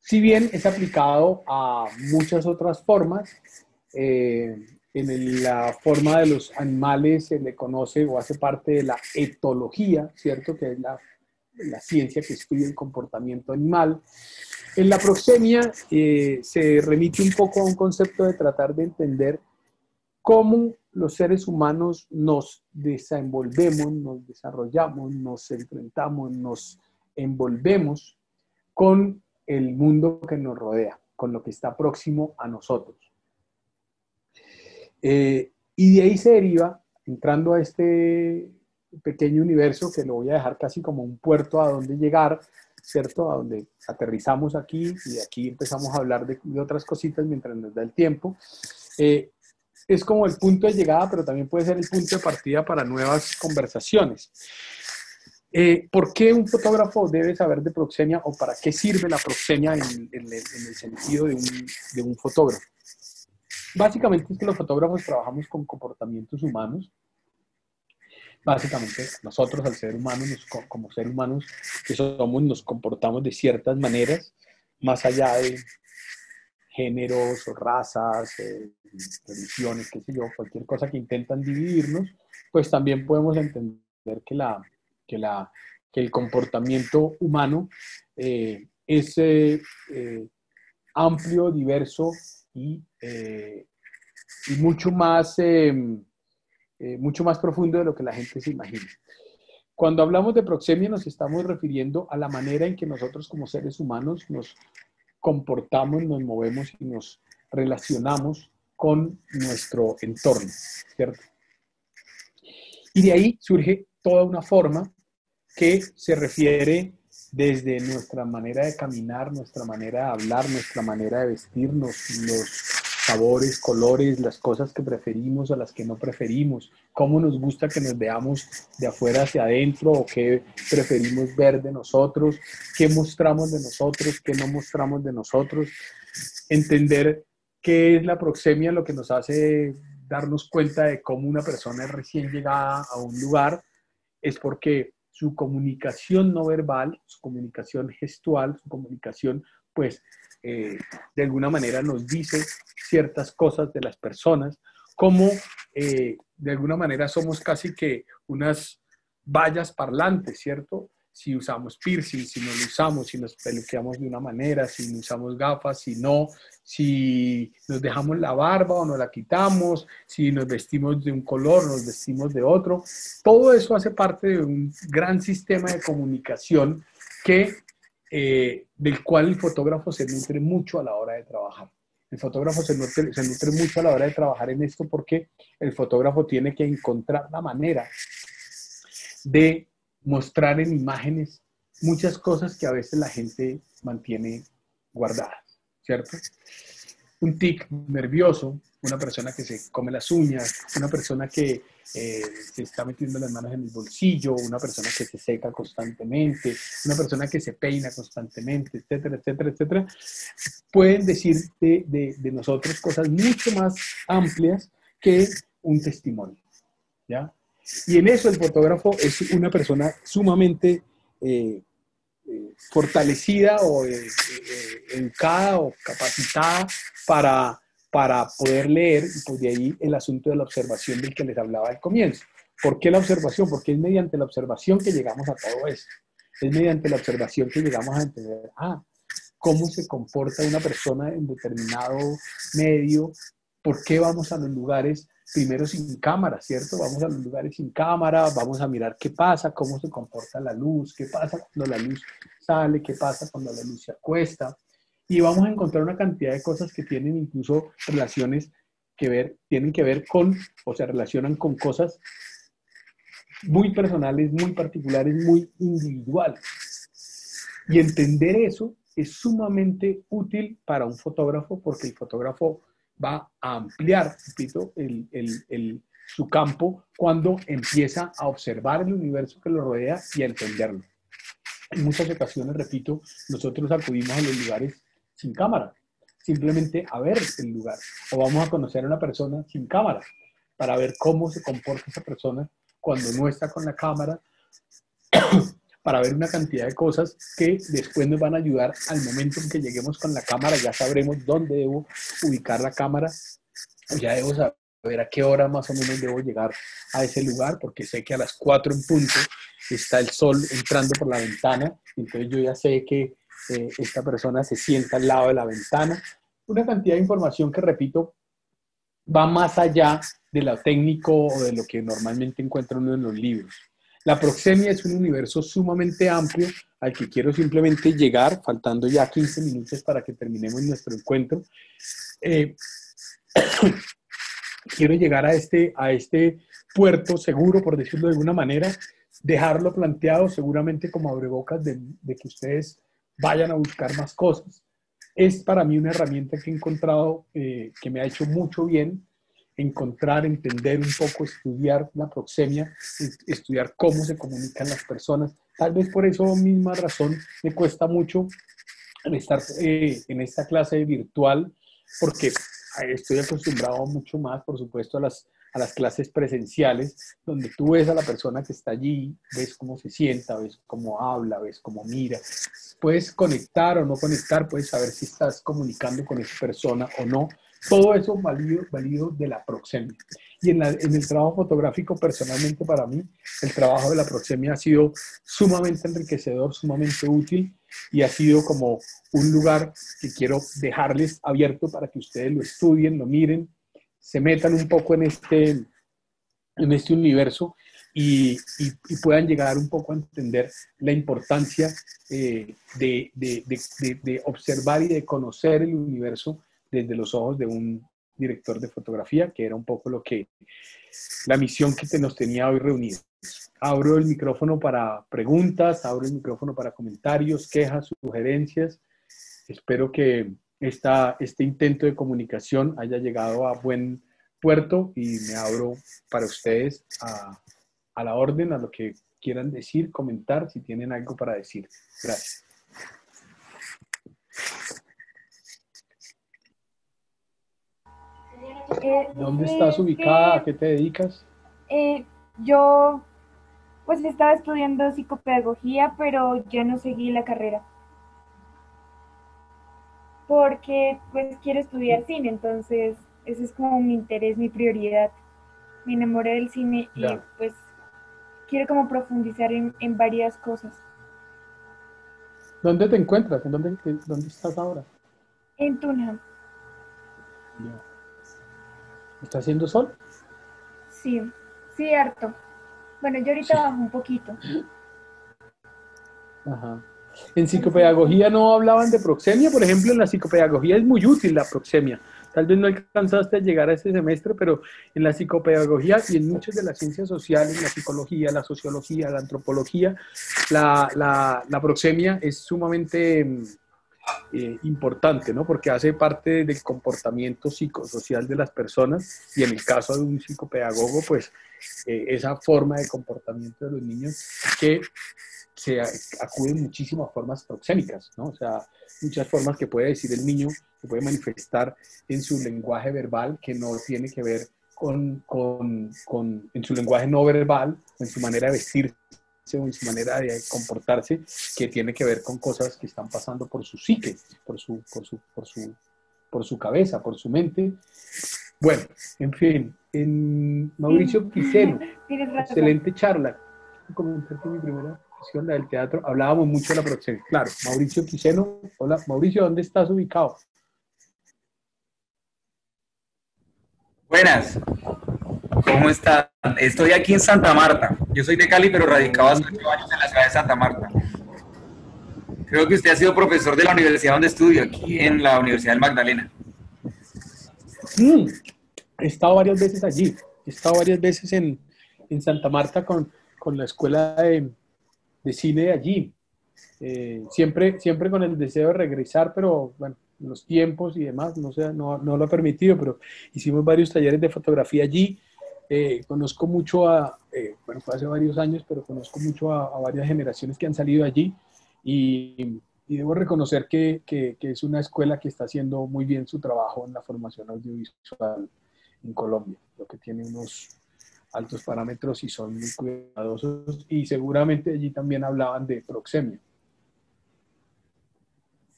Si bien es aplicado a muchas otras formas, la forma de los animales se le conoce o hace parte de la etología, ¿cierto? Que es la ciencia que estudia el comportamiento animal. En la proxemia se remite un poco a un concepto de tratar de entender cómo los seres humanos nos desenvolvemos, nos desarrollamos, nos enfrentamos, nos envolvemos con el mundo que nos rodea, con lo que está próximo a nosotros. Y de ahí se deriva, entrando a este pequeño universo que lo voy a dejar casi como un puerto a donde llegar, ¿cierto? A donde aterrizamos aquí y aquí empezamos a hablar de otras cositas mientras nos da el tiempo. Es como el punto de llegada, pero también puede ser el punto de partida para nuevas conversaciones. ¿Por qué un fotógrafo debe saber de proxemia o para qué sirve la proxemia en el sentido de un fotógrafo? Básicamente es que los fotógrafos trabajamos con comportamientos humanos. Básicamente nosotros al ser humanos, como seres humanos que somos, nos comportamos de ciertas maneras, más allá de géneros o razas, religiones, qué sé yo, cualquier cosa que intentan dividirnos, pues también podemos entender que el comportamiento humano es amplio, diverso y mucho más profundo de lo que la gente se imagina. Cuando hablamos de proxemia nos estamos refiriendo a la manera en que nosotros como seres humanos nos comportamos, nos movemos y nos relacionamos con nuestro entorno, ¿cierto? Y de ahí surge toda una forma que se refiere desde nuestra manera de caminar, nuestra manera de hablar, nuestra manera de vestirnos, los sabores, colores, las cosas que preferimos o las que no preferimos, cómo nos gusta que nos veamos de afuera hacia adentro o qué preferimos ver de nosotros, qué mostramos de nosotros, qué no mostramos de nosotros, entender qué es la proxemia, lo que nos hace darnos cuenta de cómo una persona es recién llegada a un lugar, es porque su comunicación no verbal, su comunicación gestual, su comunicación, pues, de alguna manera nos dice ciertas cosas de las personas, como de alguna manera somos casi que unas vallas parlantes, ¿cierto? Si usamos piercing, si no lo usamos, si nos peluqueamos de una manera, si no usamos gafas, si no, si nos dejamos la barba o nos la quitamos, si nos vestimos de un color, nos vestimos de otro. Todo eso hace parte de un gran sistema de comunicación del cual el fotógrafo se nutre mucho a la hora de trabajar. El fotógrafo se nutre mucho a la hora de trabajar en esto porque el fotógrafo tiene que encontrar la manera de mostrar en imágenes muchas cosas que a veces la gente mantiene guardadas, ¿cierto? Un tic nervioso, una persona que se come las uñas, una persona que se está metiendo las manos en el bolsillo, una persona que se seca constantemente, una persona que se peina constantemente, etcétera, etcétera, etcétera, pueden decir de nosotros cosas mucho más amplias que un testimonio, ¿ya? Y en eso el fotógrafo es una persona sumamente fortalecida o educada o capacitada para poder leer, y pues de ahí el asunto de la observación del que les hablaba al comienzo. ¿Por qué la observación? Porque es mediante la observación que llegamos a todo esto. Es mediante la observación que llegamos a entender, cómo se comporta una persona en determinado medio, por qué vamos a los lugares primero sin cámara, ¿cierto? Vamos a los lugares sin cámara, vamos a mirar qué pasa, cómo se comporta la luz, qué pasa cuando la luz sale, qué pasa cuando la luz se acuesta. Y vamos a encontrar una cantidad de cosas que tienen incluso relaciones tienen que ver con, o se relacionan con cosas muy personales, muy particulares, muy individuales. Y entender eso es sumamente útil para un fotógrafo porque el fotógrafo va a ampliar, repito, su campo cuando empieza a observar el universo que lo rodea y a entenderlo. En muchas ocasiones, repito, nosotros acudimos a los lugares sin cámara, simplemente a ver el lugar. O vamos a conocer a una persona sin cámara para ver cómo se comporta esa persona cuando no está con la cámara, para ver una cantidad de cosas que después nos van a ayudar al momento en que lleguemos con la cámara. Ya sabremos dónde debo ubicar la cámara, o ya debo saber a qué hora más o menos debo llegar a ese lugar, porque sé que a las 4 en punto está el sol entrando por la ventana, entonces yo ya sé que esta persona se sienta al lado de la ventana. Una cantidad de información que, repito, va más allá de lo técnico o de lo que normalmente encuentra uno en los libros. La proxemia es un universo sumamente amplio al que quiero simplemente llegar, faltando ya 15 minutos para que terminemos nuestro encuentro. Quiero llegar a este puerto seguro, por decirlo de alguna manera, dejarlo planteado seguramente como abrebocas de que ustedes vayan a buscar más cosas. Es para mí una herramienta que he encontrado que me ha hecho mucho bien, encontrar, entender un poco, estudiar la proxemia, estudiar cómo se comunican las personas. Tal vez por eso misma razón me cuesta mucho estar en esta clase virtual, porque estoy acostumbrado mucho más, por supuesto, a las clases presenciales, donde tú ves a la persona que está allí, ves cómo se sienta, ves cómo habla, ves cómo mira. Puedes conectar o no conectar, puedes saber si estás comunicando con esa persona o no. Todo eso válido de la proxemia. Y en el trabajo fotográfico, personalmente para mí, el trabajo de la proxemia ha sido sumamente enriquecedor, sumamente útil, y ha sido como un lugar que quiero dejarles abierto para que ustedes lo estudien, lo miren, se metan un poco en este universo y puedan llegar un poco a entender la importancia de observar y de conocer el universo desde los ojos de un director de fotografía, que era un poco la misión que nos tenía hoy reunidos. Abro el micrófono para preguntas, abro el micrófono para comentarios, quejas, sugerencias. Espero que este intento de comunicación haya llegado a buen puerto y me abro para ustedes a la orden, a lo que quieran decir, comentar, si tienen algo para decir. Gracias. ¿Dónde estás ubicada? ¿A qué te dedicas? Yo pues estaba estudiando psicopedagogía, pero yo no seguí la carrera porque pues quiero estudiar cine, entonces ese es como mi interés, mi prioridad. Me enamoré del cine y Ya. pues quiero como profundizar en varias cosas. ¿Dónde te encuentras? ¿Dónde estás ahora? En Tunja, Ya. ¿Está haciendo sol? sí, sí, harto. Bueno, yo ahorita Sí. bajo un poquito. Ajá. En Pero sí, psicopedagogía no hablaban de proxemia, por ejemplo, en la psicopedagogía es muy útil la proxemia. Tal vez no alcanzaste a llegar a este semestre, pero en la psicopedagogía y en muchas de las ciencias sociales, la psicología, la sociología, la antropología, la proxemia es sumamente importante, ¿no? Porque hace parte del comportamiento psicosocial de las personas y en el caso de un psicopedagogo, pues esa forma de comportamiento de los niños que se acuden muchísimas formas proxémicas, ¿no? O sea, muchas formas que puede decir el niño, que puede manifestar en su lenguaje verbal, que no tiene que ver en su lenguaje no verbal, en su manera de vestirse o en su manera de comportarse, que tiene que ver con cosas que están pasando por su psique, por su cabeza, por su mente. Bueno, en fin, Mauricio Quiseno, Tienes razón. excelente charla. Comentarte mi primera sesión, la del teatro. Hablábamos mucho de la proxemia. Claro, Mauricio Quiseno. Hola, Mauricio, ¿dónde estás ubicado? Buenas, ¿cómo estás? Estoy aquí en Santa Marta. Yo soy de Cali, pero radicado hace 8 años en la ciudad de Santa Marta. Creo que usted ha sido profesor de la universidad donde estudio, aquí en la Universidad del Magdalena. He estado varias veces allí. He estado varias veces en Santa Marta con la escuela de cine de allí. Siempre con el deseo de regresar, pero bueno, los tiempos y demás no lo ha permitido, pero hicimos varios talleres de fotografía allí. Conozco mucho bueno, fue hace varios años, pero conozco mucho a varias generaciones que han salido allí y debo reconocer que es una escuela que está haciendo muy bien su trabajo en la formación audiovisual en Colombia, lo que tiene unos altos parámetros y son muy cuidadosos, y seguramente allí también hablaban de proxemia.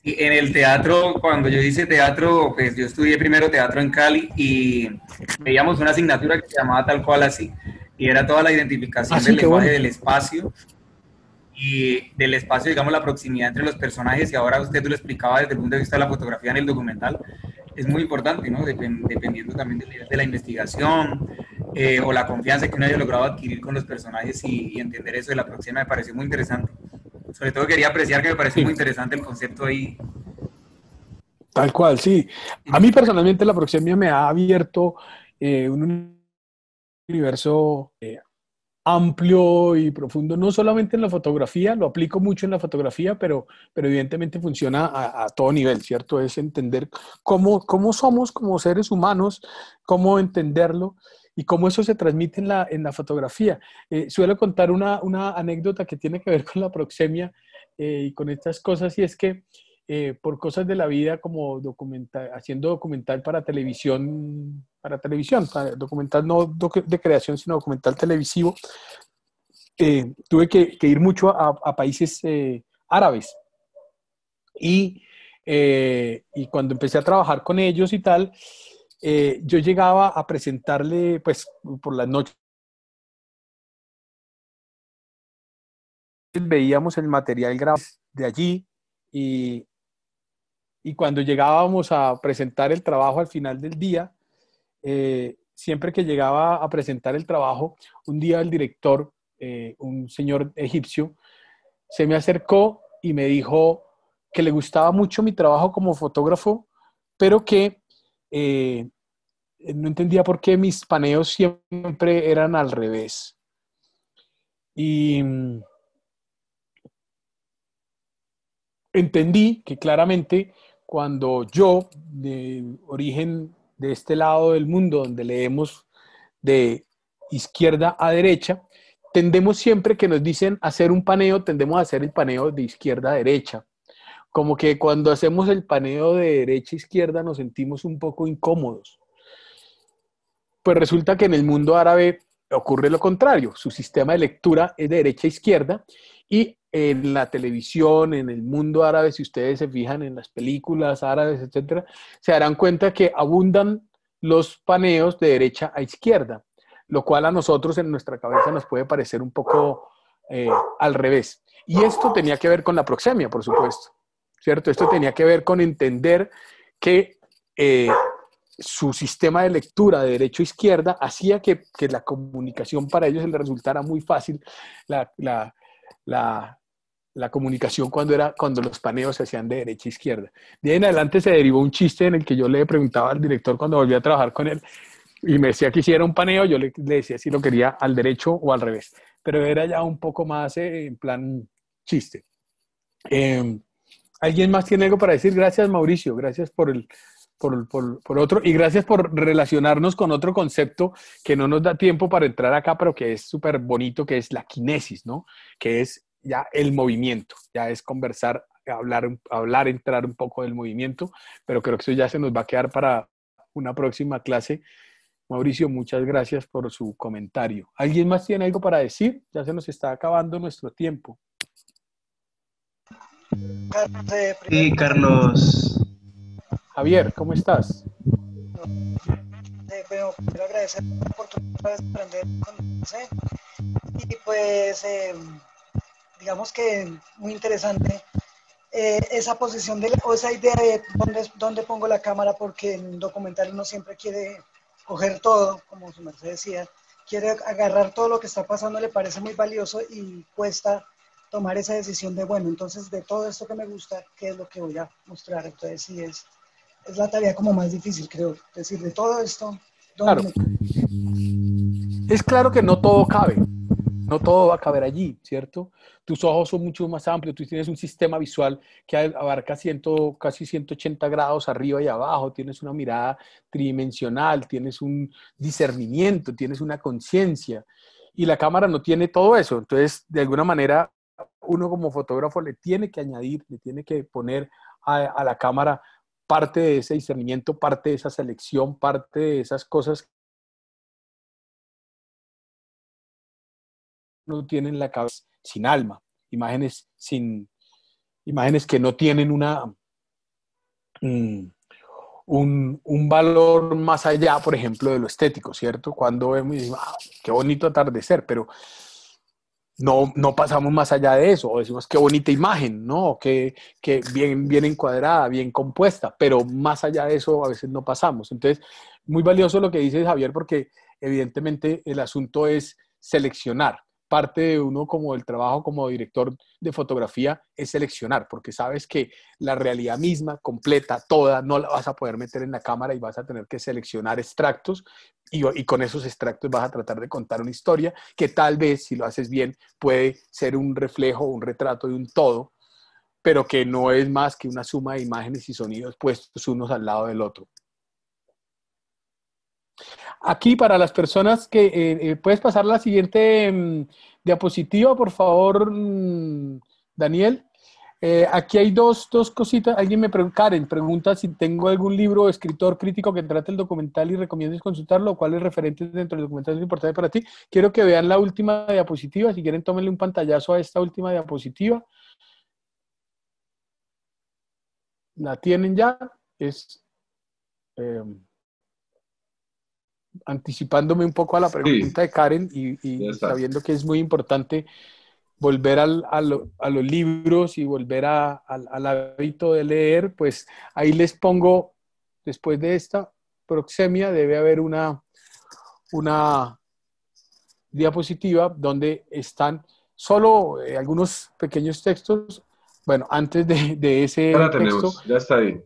En el teatro, cuando yo hice teatro, pues yo estudié primero teatro en Cali y veíamos una asignatura que se llamaba tal cual así, y era toda la identificación del lenguaje del espacio, y del espacio, digamos, la proximidad entre los personajes, y ahora usted lo explicaba desde el punto de vista de la fotografía en el documental. Es muy importante, ¿no? Dependiendo también del nivel de la investigación o la confianza que uno haya logrado adquirir con los personajes, y entender eso de la proximidad me pareció muy interesante. Sobre todo quería apreciar que me pareció muy interesante el concepto ahí. Tal cual, sí. A mí personalmente la proxemia me ha abierto un universo amplio y profundo, no solamente en la fotografía, lo aplico mucho en la fotografía, pero evidentemente funciona a todo nivel, ¿cierto? Es entender cómo somos como seres humanos, cómo entenderlo y cómo eso se transmite en la fotografía. Suelo contar una anécdota que tiene que ver con la proxemia y con estas cosas, y es que por cosas de la vida, como haciendo documental para televisión, documental no de creación, sino documental televisivo, tuve que ir mucho a países árabes. Y cuando empecé a trabajar con ellos y tal, yo llegaba a presentarle, pues, por las noches, veíamos el material grabado de allí, y cuando llegábamos a presentar el trabajo al final del día, siempre que llegaba a presentar el trabajo, un día el director, un señor egipcio, se me acercó y me dijo que le gustaba mucho mi trabajo como fotógrafo, pero que no entendía por qué mis paneos siempre eran al revés. Y entendí que claramente cuando yo, de origen de este lado del mundo, donde leemos de izquierda a derecha, tendemos siempre que nos dicen hacer un paneo, tendemos a hacer el paneo de izquierda a derecha. Como que cuando hacemos el paneo de derecha a izquierda nos sentimos un poco incómodos. Pues resulta que en el mundo árabe ocurre lo contrario. Su sistema de lectura es de derecha a izquierda, y en la televisión, en el mundo árabe, si ustedes se fijan en las películas árabes, etcétera, se darán cuenta que abundan los paneos de derecha a izquierda, lo cual a nosotros en nuestra cabeza nos puede parecer un poco al revés. Y esto tenía que ver con la proxemia, por supuesto, ¿cierto? Esto tenía que ver con entender que su sistema de lectura de derecha a izquierda hacía que la comunicación para ellos les resultara muy fácil, la comunicación cuando los paneos se hacían de derecha a izquierda. De ahí en adelante se derivó un chiste en el que yo le preguntaba al director cuando volví a trabajar con él, y me decía que hiciera un paneo, yo le decía si lo quería al derecho o al revés, pero era ya un poco más en plan chiste. ¿Alguien más tiene algo para decir? Gracias, Mauricio, gracias por otro, y gracias por relacionarnos con otro concepto que no nos da tiempo para entrar acá, pero que es súper bonito, que es la kinesis, ¿no? Que es ya el movimiento, ya es conversar, hablar, entrar un poco del movimiento, pero creo que eso ya se nos va a quedar para una próxima clase Mauricio, muchas gracias por su comentario. ¿Alguien más tiene algo para decir? Ya se nos está acabando nuestro tiempo. Sí, Carlos. Javier, ¿cómo estás? Bueno, quiero agradecer la oportunidad de aprender con usted. Y pues, digamos que muy interesante esa posición o esa idea de dónde pongo la cámara, porque en un documental uno siempre quiere coger todo, como su merced decía, quiere agarrar todo lo que está pasando, le parece muy valioso y cuesta tomar esa decisión de, bueno, entonces de todo esto que me gusta, ¿qué es lo que voy a mostrar? Entonces sí, es la tarea como más difícil, creo. Es decir, de todo esto, Claro. Es claro que no todo cabe. No todo va a caber allí, ¿cierto? Tus ojos son mucho más amplios, tú tienes un sistema visual que abarca casi 180 grados arriba y abajo, tienes una mirada tridimensional, tienes un discernimiento, tienes una conciencia, y la cámara no tiene todo eso. Entonces, de alguna manera, uno como fotógrafo le tiene que añadir, le tiene que poner a la cámara parte de ese discernimiento, parte de esa selección, parte de esas cosas no tienen la cabeza sin alma, imágenes que no tienen un valor más allá, por ejemplo, de lo estético, ¿cierto? Cuando vemos y decimos, qué bonito atardecer, pero no pasamos más allá de eso, o decimos qué bonita imagen, ¿no? Que bien encuadrada, bien compuesta, pero más allá de eso a veces no pasamos. Entonces, muy valioso lo que dice Javier, porque evidentemente el asunto es seleccionar. Parte de uno como el trabajo como director de fotografía es seleccionar, porque sabes que la realidad misma, completa, toda, no la vas a poder meter en la cámara y vas a tener que seleccionar extractos y con esos extractos vas a tratar de contar una historia que tal vez, si lo haces bien, puede ser un reflejo, un retrato de un todo, pero que no es más que una suma de imágenes y sonidos puestos unos al lado del otro. Aquí para las personas que puedes pasar la siguiente diapositiva, por favor, Daniel. Aquí hay dos cositas. Alguien me pregunta, Karen, pregunta si tengo algún libro o escritor crítico que trate el documental y recomiendes consultarlo, o cuáles referentes dentro del documental son importantes para ti. Quiero que vean la última diapositiva. Si quieren, tómenle un pantallazo a esta última diapositiva. La tienen ya. Es anticipándome un poco a la pregunta de Karen y sabiendo que es muy importante volver a los libros y volver al hábito de leer, pues ahí les pongo, después de esta proxemia, debe haber una diapositiva donde están solo algunos pequeños textos. Bueno, antes de ese ya la texto. Tenemos, ya está ahí.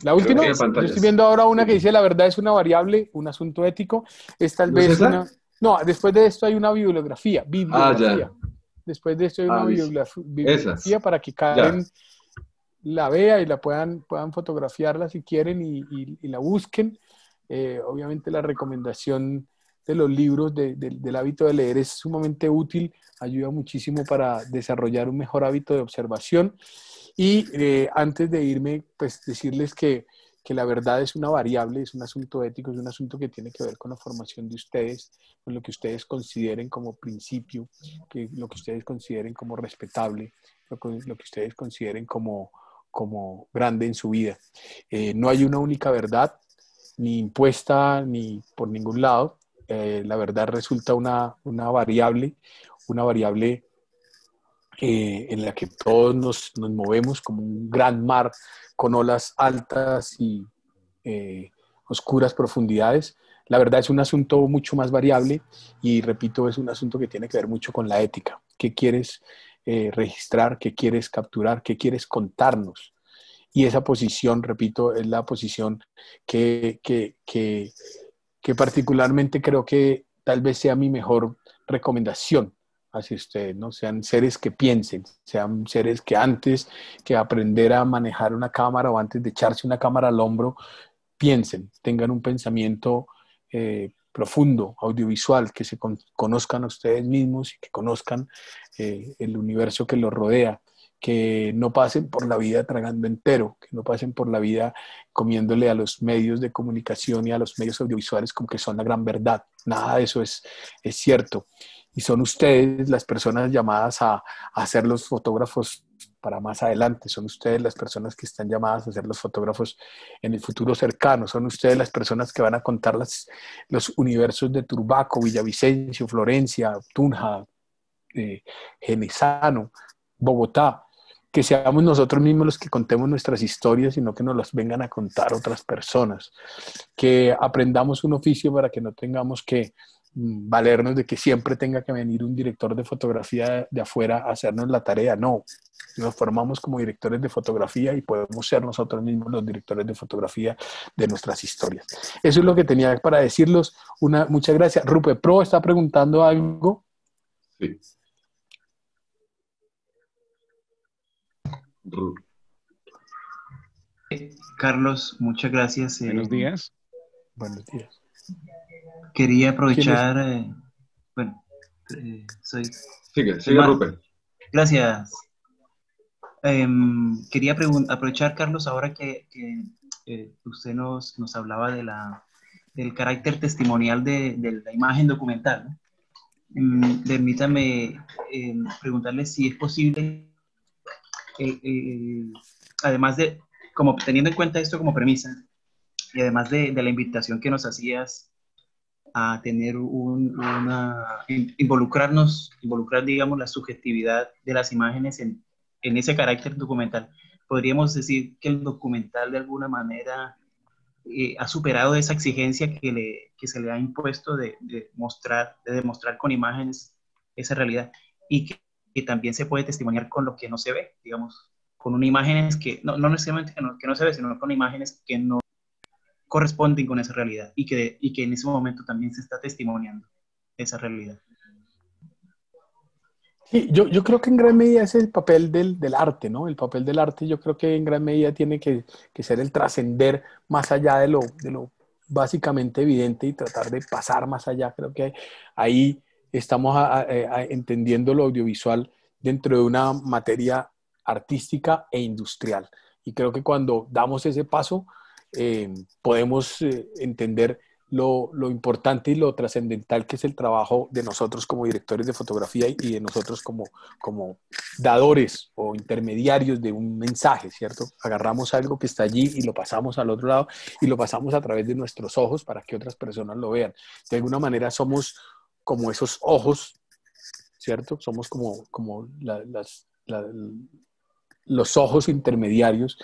La última, yo estoy viendo ahora una que dice la verdad es una variable, un asunto ético. Es tal vez una... No, después de esto hay una bibliografía. Ya. Después de esto hay una bibliografía para que Karen la vea y la puedan fotografiarla si quieren y la busquen. Obviamente la recomendación de los libros del hábito de leer es sumamente útil, ayuda muchísimo para desarrollar un mejor hábito de observación. Y antes de irme, pues decirles que la verdad es una variable, es un asunto ético, es un asunto que tiene que ver con la formación de ustedes, con lo que ustedes consideren como principio, lo que ustedes consideren como respetable, lo que ustedes consideren como grande en su vida. No hay una única verdad, ni impuesta ni por ningún lado. La verdad resulta una variable en la que todos nos movemos como un gran mar con olas altas y oscuras profundidades. La verdad es un asunto mucho más variable y, repito, es un asunto que tiene que ver mucho con la ética. ¿Qué quieres registrar? ¿Qué quieres capturar? ¿Qué quieres contarnos? Y esa posición, repito, es la posición que particularmente creo que tal vez sea mi mejor recomendación hacia ustedes, ¿no? Sean seres que piensen, sean seres que antes que aprender a manejar una cámara o antes de echarse una cámara al hombro, piensen, tengan un pensamiento profundo, audiovisual, que se conozcan a ustedes mismos y que conozcan el universo que los rodea, que no pasen por la vida tragando entero, que no pasen por la vida comiéndole a los medios de comunicación y a los medios audiovisuales como que son la gran verdad. Nada de eso es cierto. Y son ustedes las personas llamadas a ser los fotógrafos para más adelante. Son ustedes las personas que están llamadas a ser los fotógrafos en el futuro cercano. Son ustedes las personas que van a contar los universos de Turbaco, Villavicencio, Florencia, Tunja, Genesano, Bogotá. Que seamos nosotros mismos los que contemos nuestras historias, sino que nos las vengan a contar otras personas. Que aprendamos un oficio para que no tengamos que valernos de que siempre tenga que venir un director de fotografía de afuera a hacernos la tarea. No, nos formamos como directores de fotografía y podemos ser nosotros mismos los directores de fotografía de nuestras historias. Eso es lo que tenía para decirlos. Muchas gracias. Rupe Pro está preguntando algo. Sí. Carlos, muchas gracias. Buenos días. Buenos días. Quería aprovechar, soy Siga, Rupert. Gracias. Quería aprovechar, Carlos, ahora que usted nos hablaba del carácter testimonial de la imagen documental, ¿no? Permítame preguntarle si es posible, además de, como teniendo en cuenta esto como premisa, y además de la invitación que nos hacías a tener involucrar, digamos, la subjetividad de las imágenes en ese carácter documental. Podríamos decir que el documental de alguna manera ha superado esa exigencia que se le ha impuesto de demostrar con imágenes esa realidad, y que también se puede testimoniar con lo que no se ve, digamos, con una imágenes que no necesariamente que no se ve, sino con imágenes que no corresponden con esa realidad, y que en ese momento también se está testimoniando esa realidad. Sí, yo creo que en gran medida es el papel del arte, ¿no? El papel del arte yo creo que en gran medida tiene que ser el trascender más allá de lo básicamente evidente y tratar de pasar más allá. Creo que ahí estamos entendiendo lo audiovisual dentro de una materia artística e industrial. Y creo que cuando damos ese paso, podemos entender lo importante y lo trascendental que es el trabajo de nosotros como directores de fotografía y de nosotros como dadores o intermediarios de un mensaje, ¿cierto? Agarramos algo que está allí y lo pasamos al otro lado y lo pasamos a través de nuestros ojos para que otras personas lo vean. De alguna manera somos como esos ojos, ¿cierto? Somos como los ojos intermediarios.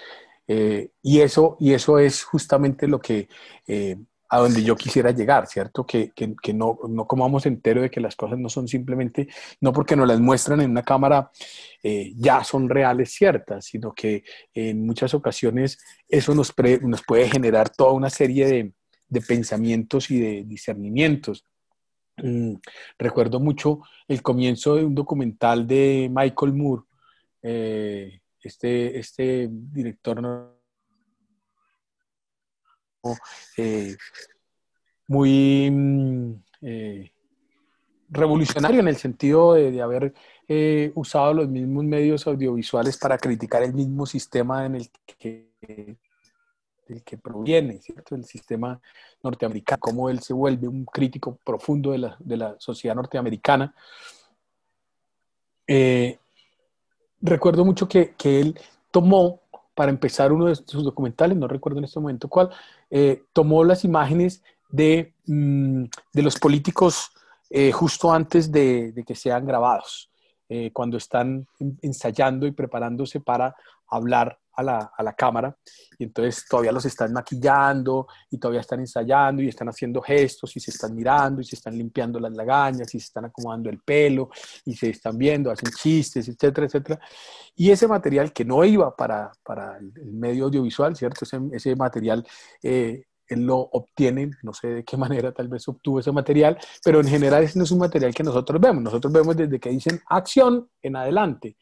Y eso es justamente lo que a donde yo quisiera llegar, ¿cierto? Que no comamos entero de que las cosas no son simplemente, no porque nos las muestran en una cámara ya son reales, ciertas, sino que en muchas ocasiones eso nos puede generar toda una serie de pensamientos y de discernimientos. Recuerdo mucho el comienzo de un documental de Michael Moore, este director muy revolucionario en el sentido de haber usado los mismos medios audiovisuales para criticar el mismo sistema del que proviene, ¿cierto? El sistema norteamericano, cómo él se vuelve un crítico profundo de la sociedad norteamericana. Recuerdo mucho que él tomó, para empezar uno de sus documentales, no recuerdo en este momento cuál, tomó las imágenes de los políticos justo antes de que sean grabados, cuando están ensayando y preparándose para hablar a la cámara, y entonces todavía los están maquillando y todavía están ensayando y están haciendo gestos y se están mirando y se están limpiando las lagañas y se están acomodando el pelo y se están viendo, hacen chistes, etcétera, etcétera. Y ese material que no iba para el medio audiovisual, ¿cierto? Ese material él lo obtiene, no sé de qué manera tal vez obtuvo ese material, pero en general ese no es un material que nosotros vemos desde que dicen acción en adelante.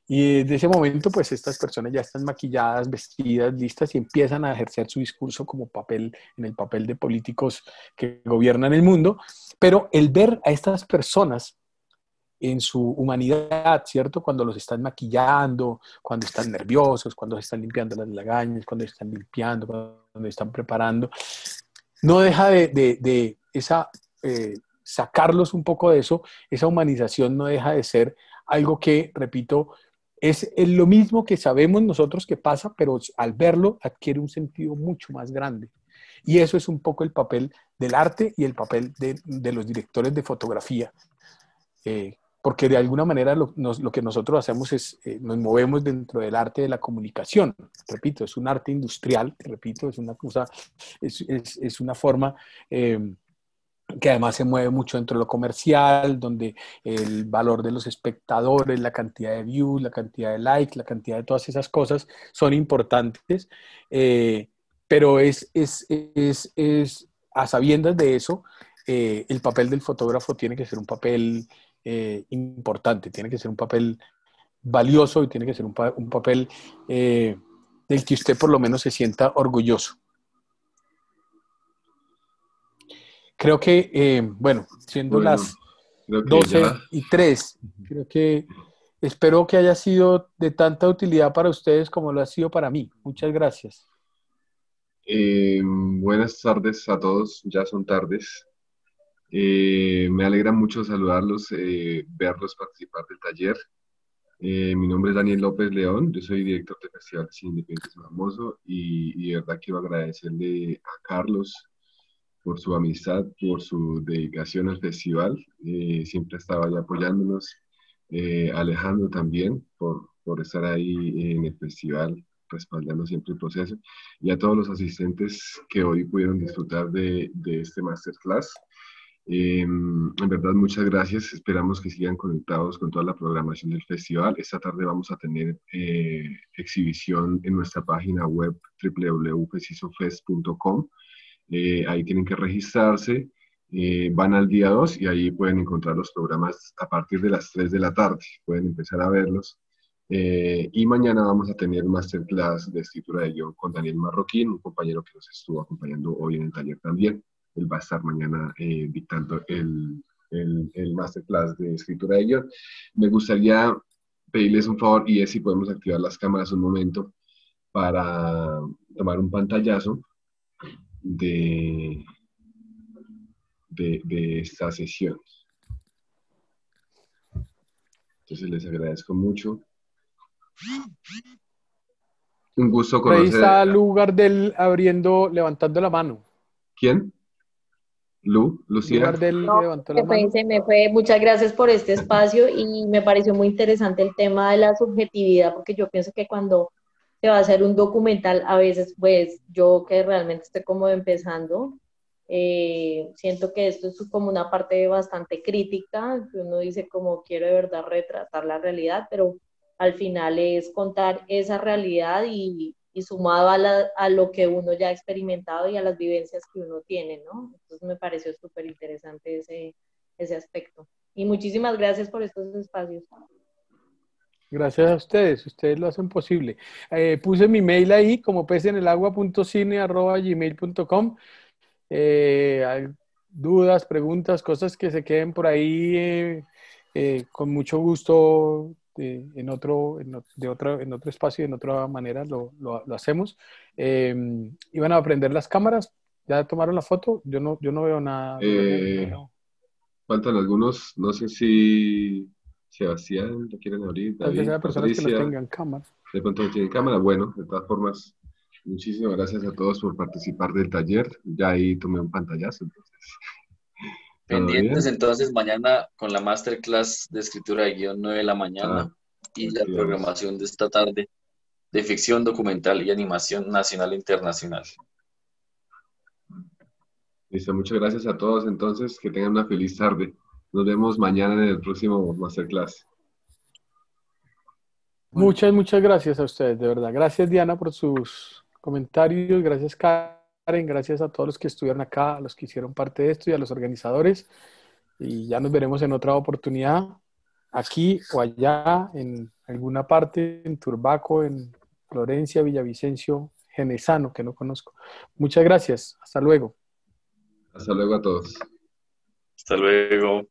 Y desde ese momento, pues estas personas ya están maquilladas, vestidas, listas y empiezan a ejercer su discurso como en el papel de políticos que gobiernan el mundo. Pero el ver a estas personas en su humanidad, ¿cierto? Cuando los están maquillando, cuando están nerviosos, cuando se están limpiando las lagañas, cuando se están limpiando, cuando se están preparando. No deja de esa, sacarlos un poco de eso, esa humanización no deja de ser algo que, repito, es lo mismo que sabemos nosotros que pasa, pero al verlo adquiere un sentido mucho más grande. Y eso es un poco el papel del arte y el papel de los directores de fotografía. Porque de alguna manera lo que nosotros hacemos es, nos movemos dentro del arte de la comunicación. Repito, es un arte industrial, repito, es una cosa, es una forma que además se mueve mucho dentro de lo comercial, donde el valor de los espectadores, la cantidad de views, la cantidad de likes, la cantidad de todas esas cosas son importantes, pero a sabiendas de eso, el papel del fotógrafo tiene que ser un papel importante, tiene que ser un papel valioso y tiene que ser un papel del que usted por lo menos se sienta orgulloso. Creo que, bueno, siendo las 12:03, creo que espero que haya sido de tanta utilidad para ustedes como lo ha sido para mí. Muchas gracias. Buenas tardes a todos, ya son tardes. Me alegra mucho saludarlos, verlos participar del taller. Mi nombre es Daniel López León, yo soy director de Festival Cine Independiente Famoso y de verdad quiero agradecerle a Carlos por su amistad, por su dedicación al festival. Siempre estaba ahí apoyándonos. Alejandro también, por estar ahí en el festival, respaldando siempre el proceso. Y a todos los asistentes que hoy pudieron disfrutar de este masterclass. En verdad, muchas gracias. Esperamos que sigan conectados con toda la programación del festival. Esta tarde vamos a tener exhibición en nuestra página web www.fesisofest.com. Ahí tienen que registrarse, van al día 2 y ahí pueden encontrar los programas a partir de las 3 de la tarde, pueden empezar a verlos. Y mañana vamos a tener un masterclass de escritura de guión con Daniel Marroquín, un compañero que nos estuvo acompañando hoy en el taller también. Él va a estar mañana dictando el masterclass de escritura de guión. Me gustaría pedirles un favor y es si podemos activar las cámaras un momento para tomar un pantallazo de esta sesión. Entonces les agradezco mucho. Un gusto conocer. Ahí está Lu Gardel levantando la mano. ¿Quién? Lucía. Lu Gardel levantó la mano. Se me fue. Muchas gracias por este espacio y me pareció muy interesante el tema de la subjetividad, porque yo pienso que cuando se va a hacer un documental, a veces, pues, yo que realmente estoy como empezando, siento que esto es como una parte bastante crítica, que uno dice como quiero de verdad retratar la realidad, pero al final es contar esa realidad y sumado a lo que uno ya ha experimentado y a las vivencias que uno tiene, ¿no? Entonces me pareció súper interesante ese aspecto. Y muchísimas gracias por estos espacios. Gracias a ustedes lo hacen posible. Puse mi mail ahí como pesenelagua.cine@gmail.com. Hay dudas, preguntas, cosas que se queden por ahí, con mucho gusto en otro espacio y en otra manera lo hacemos. ¿Iban a prender las cámaras? ¿Ya tomaron la foto? Yo no veo nada. Faltan algunos, no sé si Sebastián lo quieren abrir, Tal vez David, haya personas Patricia, que no tengan cámara. de pronto no tienen cámara. Bueno, de todas formas, muchísimas gracias a todos por participar del taller. Ya ahí tomé un pantallazo, entonces. Pendientes entonces mañana con la masterclass de escritura de guión 9 de la mañana y la programación de esta tarde de ficción, documental y animación nacional e internacional. Listo, muchas gracias a todos entonces, que tengan una feliz tarde. Nos vemos mañana en el próximo masterclass. Muchas gracias a ustedes, de verdad. Gracias, Diana, por sus comentarios. Gracias, Karen. Gracias a todos los que estuvieron acá, a los que hicieron parte de esto y a los organizadores. Y ya nos veremos en otra oportunidad, aquí o allá, en alguna parte, en Turbaco, en Florencia, Villavicencio, Genesano, que no conozco. Muchas gracias. Hasta luego. Hasta luego a todos. Hasta luego.